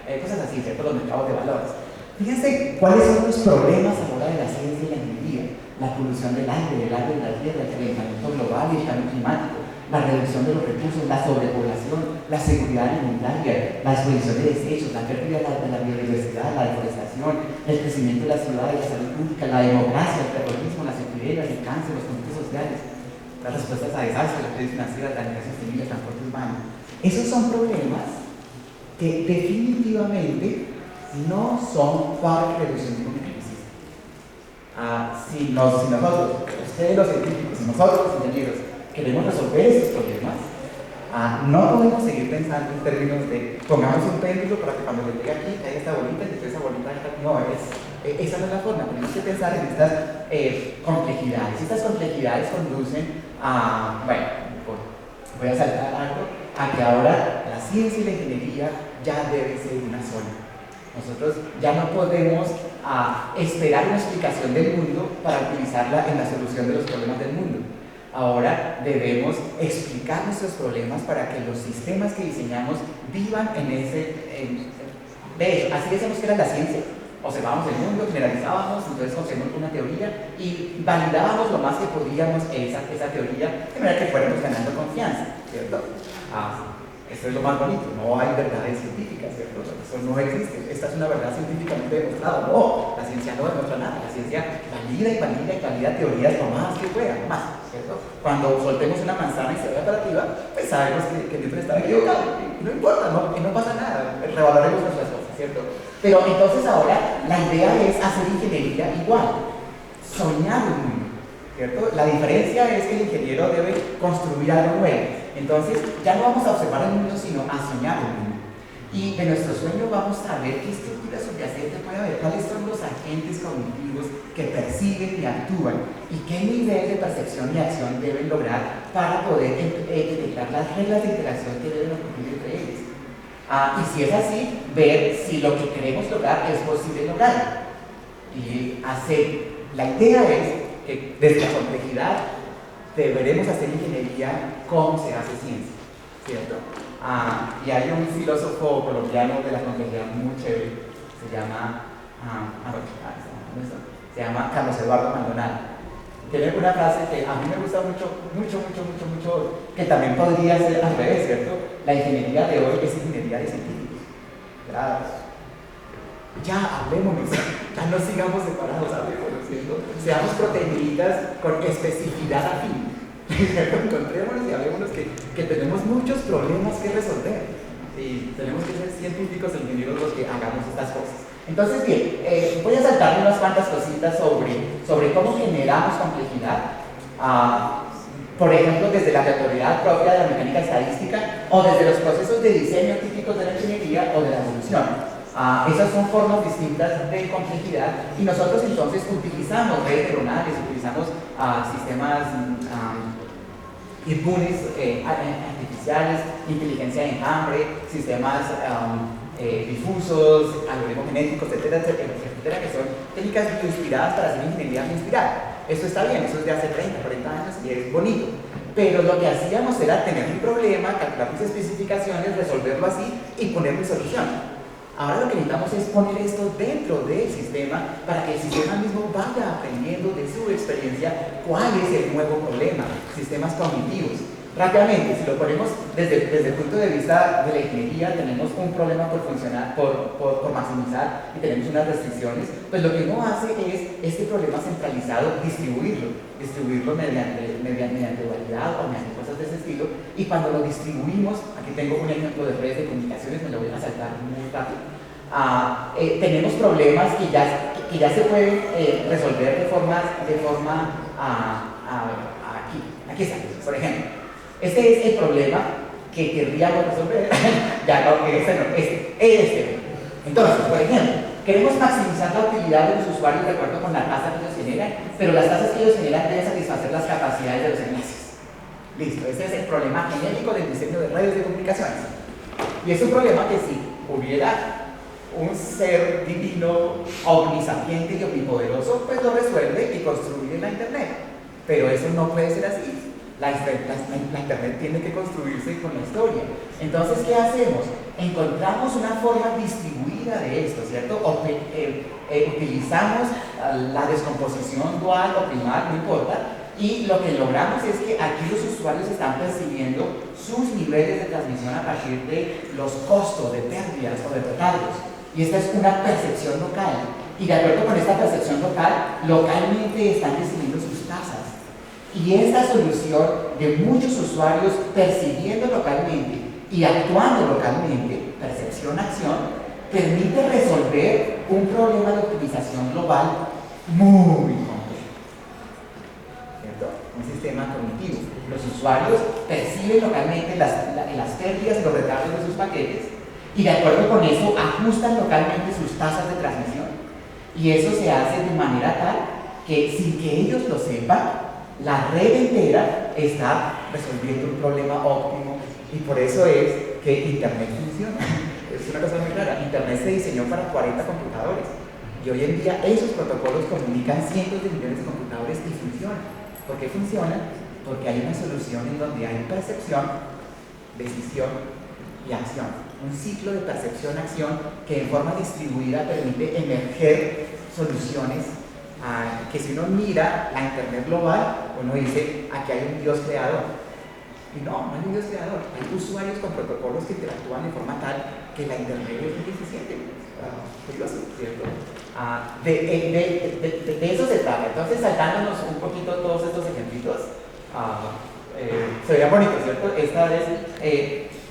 Cosas así, ¿cierto? Los mercados de valores. Fíjense cuáles son los problemas a la hora de la ciencia y la ingeniería. La polución del aire, de la tierra, el calentamiento global y el cambio climático, la reducción de los recursos, la sobrepoblación, la seguridad alimentaria, la exposición de desechos, la pérdida de la biodiversidad, la deforestación, el crecimiento de la ciudad y la salud pública, la democracia, el terrorismo, las epidemias, el cáncer, los conflictos sociales, las respuestas a desastres, la crisis financiera, la energía sostenible, el transporte urbano. Esos son problemas que definitivamente no son para reduccionismo mecanicista. Si nosotros, ustedes los científicos, si nosotros los ingenieros queremos resolver esos problemas, no podemos seguir pensando en términos de pongamos un péndulo para que cuando le llegue aquí caiga esta bolita y después esa bolita no, esa no es la forma. Tenemos que pensar en estas complejidades. Estas complejidades conducen voy a saltar algo, a que ahora la ciencia y la ingeniería ya deben ser una sola. Nosotros ya no podemos esperar una explicación del mundo para utilizarla en la solución de los problemas del mundo. Ahora debemos explicar nuestros problemas para que los sistemas que diseñamos vivan en ese... de hecho, así decíamos que era la ciencia. Observábamos el mundo, generalizábamos, entonces construimos una teoría y validábamos lo más que podíamos esa teoría de manera que fuéramos ganando confianza, ¿cierto? Esto es lo más bonito, no hay verdades científicas, ¿cierto? Eso no existe, esta es una verdad científicamente demostrada. No, la ciencia no demuestra nada, la ciencia valida y valida teorías lo más que pueda, más, ¿cierto? Cuando soltemos una manzana y se ve operativa, pues sabemos que Newton estaba equivocado, y no importa, no pasa nada, revaloraremos nuestras cosas, ¿cierto? Pero entonces ahora la idea es hacer ingeniería igual, soñar un mundo, ¿cierto? La diferencia es que el ingeniero debe construir algo nuevo. Entonces, ya no vamos a observar el mundo, sino a soñar el mundo. Y de nuestro sueño vamos a ver qué estructura subyacente puede haber, cuáles son los agentes cognitivos que perciben y actúan, y qué nivel de percepción y acción deben lograr para poder detectar las reglas de interacción que deben ocurrir entre ellos. Y si es así, ver si lo que queremos lograr es posible lograr. Y la idea es que desde la complejidad deberemos hacer ingeniería como se hace ciencia, ¿cierto? Y hay un filósofo colombiano de la complejidad muy chévere, se llama Carlos Eduardo Maldonado. Tiene una frase que a mí me gusta mucho, que también podría ser al revés, ¿cierto? La ingeniería de hoy es ingeniería de científicos, grados. Ya hablémonos, ya no sigamos separados, hablémonos, ¿cierto? Seamos proteínas con especificidad afín. Encontrémonos y hablémonos que tenemos muchos problemas que resolver. Y tenemos que ser científicos e ingenieros los que hagamos estas cosas. Entonces, bien, voy a saltarme unas cuantas cositas sobre cómo generamos complejidad. Por ejemplo, desde la teoría propia de la mecánica estadística o desde los procesos de diseño típicos de la ingeniería o de la evolución. Esas son formas distintas de complejidad y nosotros entonces utilizamos redes neuronales, utilizamos sistemas impunes artificiales, inteligencia de enjambre, sistemas difusos, algoritmos genéticos, etcétera, que son técnicas bioinspiradas para hacer ingeniería bioinspirada. Esto está bien, eso es de hace 30, 40 años y es bonito. Pero lo que hacíamos era tener un problema, calcular mis especificaciones, resolverlo así y ponerle solución. Ahora lo que necesitamos es poner esto dentro del sistema para que el sistema mismo vaya aprendiendo de su experiencia cuál es el nuevo problema, sistemas cognitivos. Rápidamente, si lo ponemos desde el punto de vista de la ingeniería, tenemos un problema por maximizar y tenemos unas restricciones, pues lo que uno hace es este problema centralizado, distribuirlo mediante dualidad o mediante cosas de ese estilo, y cuando lo distribuimos, aquí tengo un ejemplo de redes de comunicaciones, me lo voy a saltar muy rápido. Tenemos problemas que ya se pueden resolver de forma aquí está, por ejemplo. Este es el problema que querríamos resolver. Ya no, este. Entonces, por ejemplo, queremos maximizar la utilidad de los usuarios de acuerdo con la tasa que ellos generan, pero las tasas que ellos generan deben satisfacer las capacidades de los enlaces. Listo, ese es el problema genérico del diseño de redes de comunicaciones. Y es un problema que si hubiera un ser divino, omnisapiente y omnipoderoso, pues lo resuelve y construye la Internet. Pero eso no puede ser así. La Internet tiene que construirse con la historia. Entonces, ¿qué hacemos? Encontramos una forma distribuida de esto, ¿cierto? Utilizamos la descomposición dual o primal, no importa, y lo que logramos es que aquí los usuarios están percibiendo sus niveles de transmisión a partir de los costos de pérdidas o de retardos. Y esta es una percepción local. Y de acuerdo con esta percepción local, localmente están decidiendo sus tasas. Y esta solución de muchos usuarios percibiendo localmente y actuando localmente, percepción-acción, permite resolver un problema de optimización global muy complejo. ¿Cierto? Un sistema cognitivo. Los usuarios perciben localmente las pérdidas y los retardos de sus paquetes y de acuerdo con eso ajustan localmente sus tasas de transmisión. Y eso se hace de manera tal que sin que ellos lo sepan, la red entera está resolviendo un problema óptimo y por eso es que Internet funciona. Es una cosa muy clara. Internet se diseñó para 40 computadores y hoy en día esos protocolos comunican cientos de millones de computadores y funcionan. ¿Por qué funcionan? Porque hay una solución en donde hay percepción, decisión y acción. Un ciclo de percepción-acción que en forma distribuida permite emerger soluciones que si uno mira la Internet global, uno dice, aquí hay un Dios creador. Y no hay un Dios creador, hay usuarios con protocolos que interactúan de forma tal que la Internet es muy eficiente. Curioso, ¿cierto? De eso se trata. Entonces, saltándonos un poquito todos estos ejemplitos, se veía bonito, ¿cierto?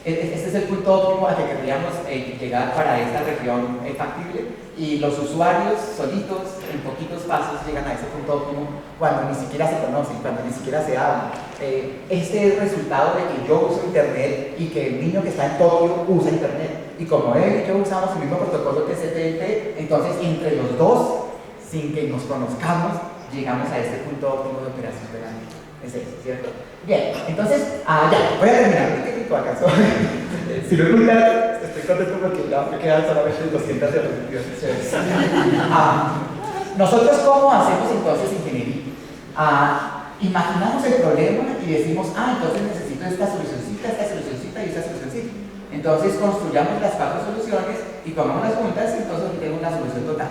Este es el punto óptimo al que querríamos llegar para esta región factible. Y los usuarios solitos, en poquitos pasos, llegan a ese punto óptimo cuando ni siquiera se conocen, cuando ni siquiera se hablan. Este es el resultado de que yo uso Internet y que el niño que está en Tokio usa Internet. Y como él y yo usamos el mismo protocolo TCP/IP, entonces entre los dos, sin que nos conozcamos, llegamos a este punto óptimo de operación de la red. Es eso, ¿cierto? Bien, entonces, ya, voy a terminar. ¿Qué técnico acaso? Si no es muy largo, estoy contento porque ya me quedan solamente 200 diapositivas. Nosotros, ¿cómo hacemos entonces ingeniería? Imaginamos el problema y decimos, entonces necesito esta solucioncita y esta solucioncita. Entonces construyamos las 4 soluciones y pongamos las juntas y entonces tenemos una solución total.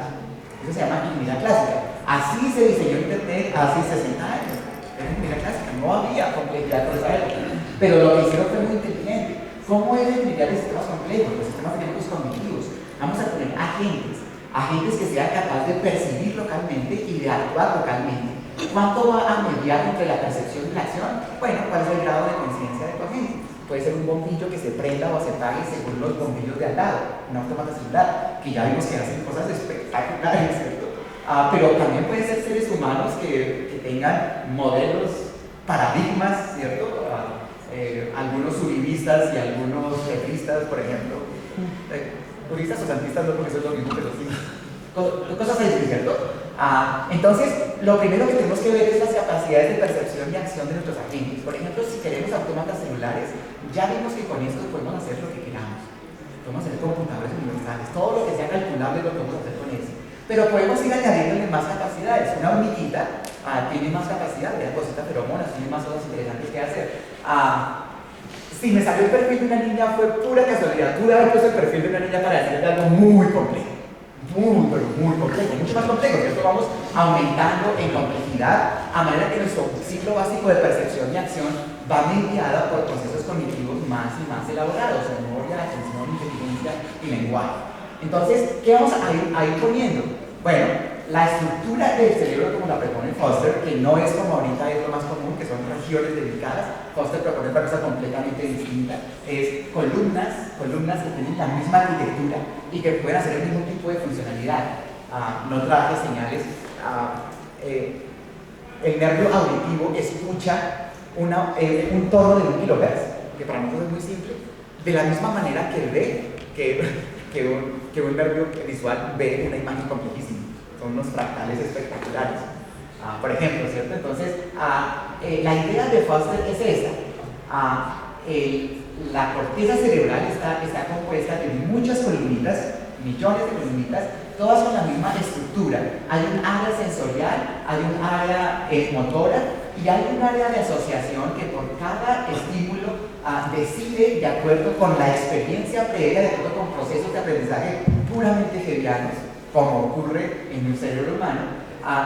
Eso se llama ingeniería clásica. Así se diseñó Internet hace 60 años. Era ingeniería clásica, no había complejidad por esa época. Pero lo que hicieron fue muy inteligente. ¿Cómo es la ingeniería de sistemas complejos, los sistemas dinámicos cognitivos? Vamos a poner agentes que sean capaces de percibir localmente y de actuar localmente. ¿Cuánto va a mediar entre la percepción y la acción? Bueno, ¿cuál es el grado de conciencia de tu agente? Puede ser un bombillo que se prenda o se apague según los bombillos de al lado, un automata celular, que ya vimos que hacen cosas espectaculares, ¿cierto? Pero también pueden ser seres humanos que tengan modelos, paradigmas, ¿cierto? Algunos uribistas y algunos petristas, por ejemplo. Uribistas o santistas no, porque eso es lo mismo, pero sí. Cosas así, ¿cierto? Entonces, lo primero que tenemos que ver es las capacidades de percepción y acción de nuestros agentes. Por ejemplo, si queremos autómatas celulares, ya vimos que con esto podemos hacer lo que queramos. Podemos hacer computadores universales, todo lo que sea calculable lo podemos hacer con eso. Pero podemos ir añadiéndole más capacidades. Una hormiguita tiene más capacidad, deposita feromonas, tiene más cosas interesantes que hacer. Si me salió el perfil de una niña fue pura casualidad. Pude haber puesto el perfil de una niña para decirle algo muy complejo. Pero muy complejo, mucho más complejo, ¿cierto? Vamos aumentando en complejidad a manera que nuestro ciclo básico de percepción y acción va mediada por procesos cognitivos más y más elaborados, memoria, atención, inteligencia y lenguaje. Entonces, ¿qué vamos a ir poniendo? Bueno, la estructura del cerebro como la propone Foster, que no es como ahorita es lo más común, que son regiones dedicadas. Foster propone otra cosa completamente distinta, es columnas que tienen la misma arquitectura y que pueden hacer el mismo tipo de funcionalidad. No traje señales. El nervio auditivo escucha un tono de 1 kHz, que para nosotros es muy simple, de la misma manera que ve que un nervio visual ve una imagen complejísima. Son unos fractales espectaculares, por ejemplo, ¿cierto? Entonces, la idea de Foster es esta. La corteza cerebral está compuesta de muchas columnitas, millones de columnitas, todas con la misma estructura. Hay un área sensorial, hay un área motora y hay un área de asociación que por cada estímulo decide de acuerdo con la experiencia previa, de acuerdo con procesos de aprendizaje puramente hegelianos, como ocurre en el cerebro humano,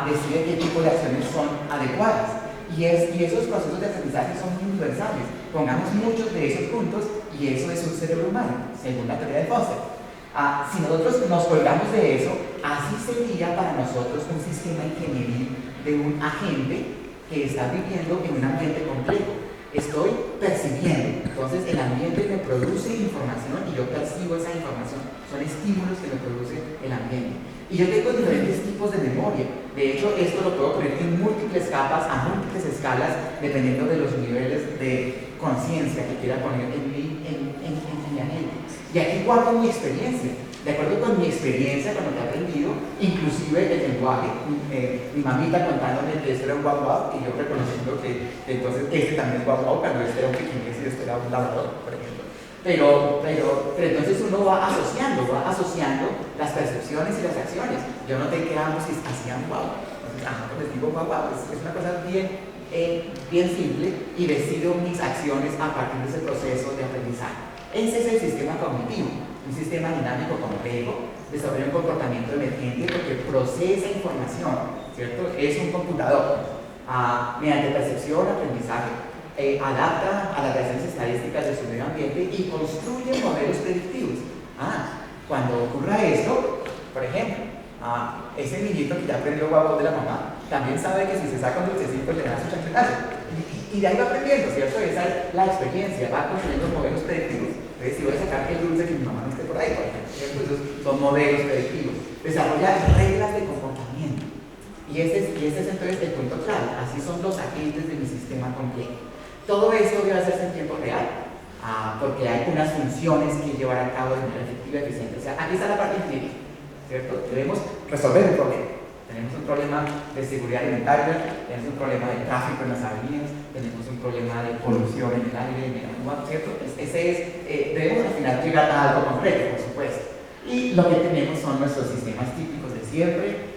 decide qué tipo de acciones son adecuadas. Y esos procesos de aprendizaje son muy universales. Pongamos muchos de esos puntos y eso es un cerebro humano, según la teoría de Foster. Si nosotros nos colgamos de eso, así sería para nosotros un sistema ingenieril de un agente que está viviendo en un ambiente complejo. Estoy percibiendo, entonces el ambiente me produce información y yo percibo esa información. Son estímulos que me produce el ambiente. Y yo tengo diferentes tipos de memoria. De hecho, esto lo puedo poner en múltiples capas, a múltiples escalas, dependiendo de los niveles de conciencia que quiera poner en mi agente. Y aquí guardo mi experiencia. De acuerdo con mi experiencia, con lo que he aprendido, inclusive el lenguaje, mi mamita contándome que este era un guau guau y yo reconociendo que entonces este también es guau guau cuando este era un pequinés y este era un labrador, por ejemplo. Pero entonces uno va asociando las percepciones y las acciones. Yo noté que ambos hacían guau. Entonces, pues les digo guau guau, es una cosa bien simple y decido mis acciones a partir de ese proceso de aprendizaje. Ese es el sistema cognitivo, un sistema dinámico complejo, desarrolla un comportamiento emergente porque procesa información, ¿cierto? Es un computador, mediante percepción, aprendizaje, adapta a las reacciones estadísticas de su medio ambiente y construye modelos predictivos. Cuando ocurra esto, por ejemplo, ese niñito que ya aprendió guapo de la mamá, también sabe que si se saca un dulcecito le da su chancletazo. Y de ahí va aprendiendo, ¿cierto? Esa es la experiencia, va construyendo modelos predictivos. Entonces, si voy a sacar el dulce que mi mamá no esté por ahí, por ejemplo, ¿cierto? Esos son modelos predictivos. Desarrolla reglas de comportamiento. Y este es entonces el punto clave. Así son los agentes de mi sistema complejo. Todo esto debe hacerse en tiempo real, porque hay unas funciones que llevar a cabo de manera efectiva y eficiente. O sea, aquí está la parte infinita, ¿cierto? Debemos resolver un problema. Tenemos un problema de seguridad alimentaria, tenemos un problema de tráfico en las avenidas, tenemos un problema de polución en el aire, en el agua, ¿cierto? Debemos al final llegar a algo concreto, por supuesto. Y lo que tenemos son nuestros sistemas típicos de siempre,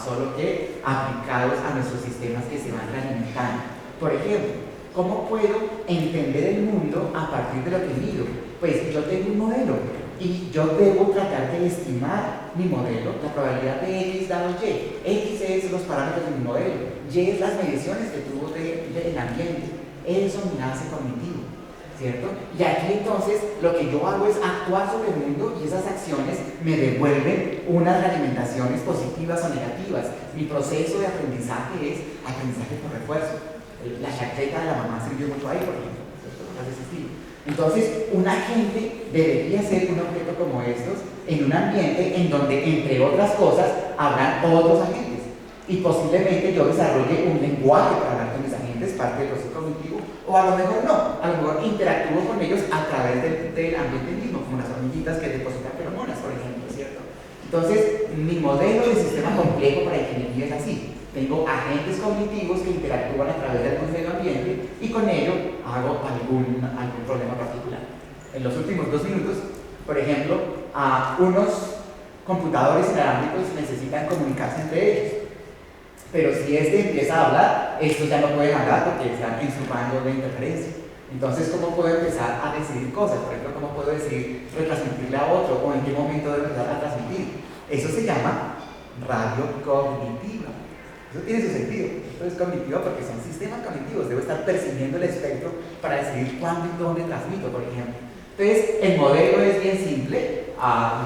solo que aplicados a nuestros sistemas que se van realimentando. Por ejemplo, ¿cómo puedo entender el mundo a partir de lo que miro? Pues yo tengo un modelo y yo debo tratar de estimar mi modelo, la probabilidad de X dado Y. X es los parámetros de mi modelo, Y es las mediciones que tuvo del ambiente. Eso me hace cognitivo, ¿cierto? Y aquí entonces lo que yo hago es actuar sobre el mundo y esas acciones me devuelven unas realimentaciones positivas o negativas. Mi proceso de aprendizaje es aprendizaje por refuerzo. La chaqueta de la mamá sirvió mucho ahí, por ejemplo, ¿cierto? Cosas de ese estilo. Entonces, un agente debería ser un objeto como estos en un ambiente en donde, entre otras cosas, habrán otros agentes. Y posiblemente yo desarrolle un lenguaje para hablar con mis agentes, parte del proceso cognitivo, o a lo mejor no, a lo mejor interactúo con ellos a través del ambiente mismo, como las hormiguitas que depositan feromonas, por ejemplo, ¿cierto? Entonces, mi modelo de sistema complejo para ingeniería es así. Tengo agentes cognitivos que interactúan a través del medio ambiente y con ello hago algún problema particular. En los últimos 2 minutos, por ejemplo, unos computadores inalámbricos necesitan comunicarse entre ellos. Pero si este empieza a hablar, estos ya no pueden hablar porque están en su rango de interferencia. Entonces, ¿cómo puedo empezar a decidir cosas? Por ejemplo, ¿cómo puedo decidir retransmitirle a otro? ¿O en qué momento debo empezar a transmitir? Eso se llama radio cognitiva. Eso tiene su sentido. Esto es cognitivo porque son sistemas cognitivos. Debo estar percibiendo el espectro para decidir cuándo y dónde transmito, por ejemplo. Entonces, el modelo es bien simple.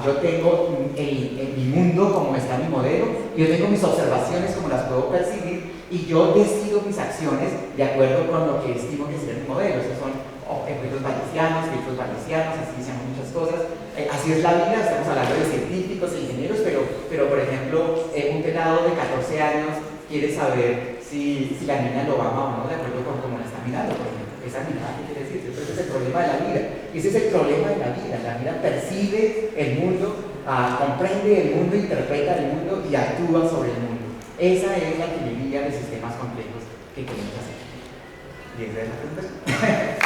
Yo tengo mi mundo como está mi modelo, yo tengo mis observaciones como las puedo percibir y yo decido mis acciones de acuerdo con lo que estimo que será mi modelo. Esos son efectos bayesianos, filtros bayesianos, así se llaman muchas cosas. Así es la vida, estamos hablando de científicos e ingenieros, pero por ejemplo, un pelado de 14 años quiere saber si la niña lo ama o no de acuerdo con cómo la está mirando, por ejemplo. Esa mirada, ¿qué quiere decir? Ese es el problema de la vida. Y ese es el problema de la vida. La vida percibe el mundo, comprende el mundo, interpreta el mundo y actúa sobre el mundo. Esa es la ingeniería de sistemas complejos que queremos hacer. Y esa es la presentación.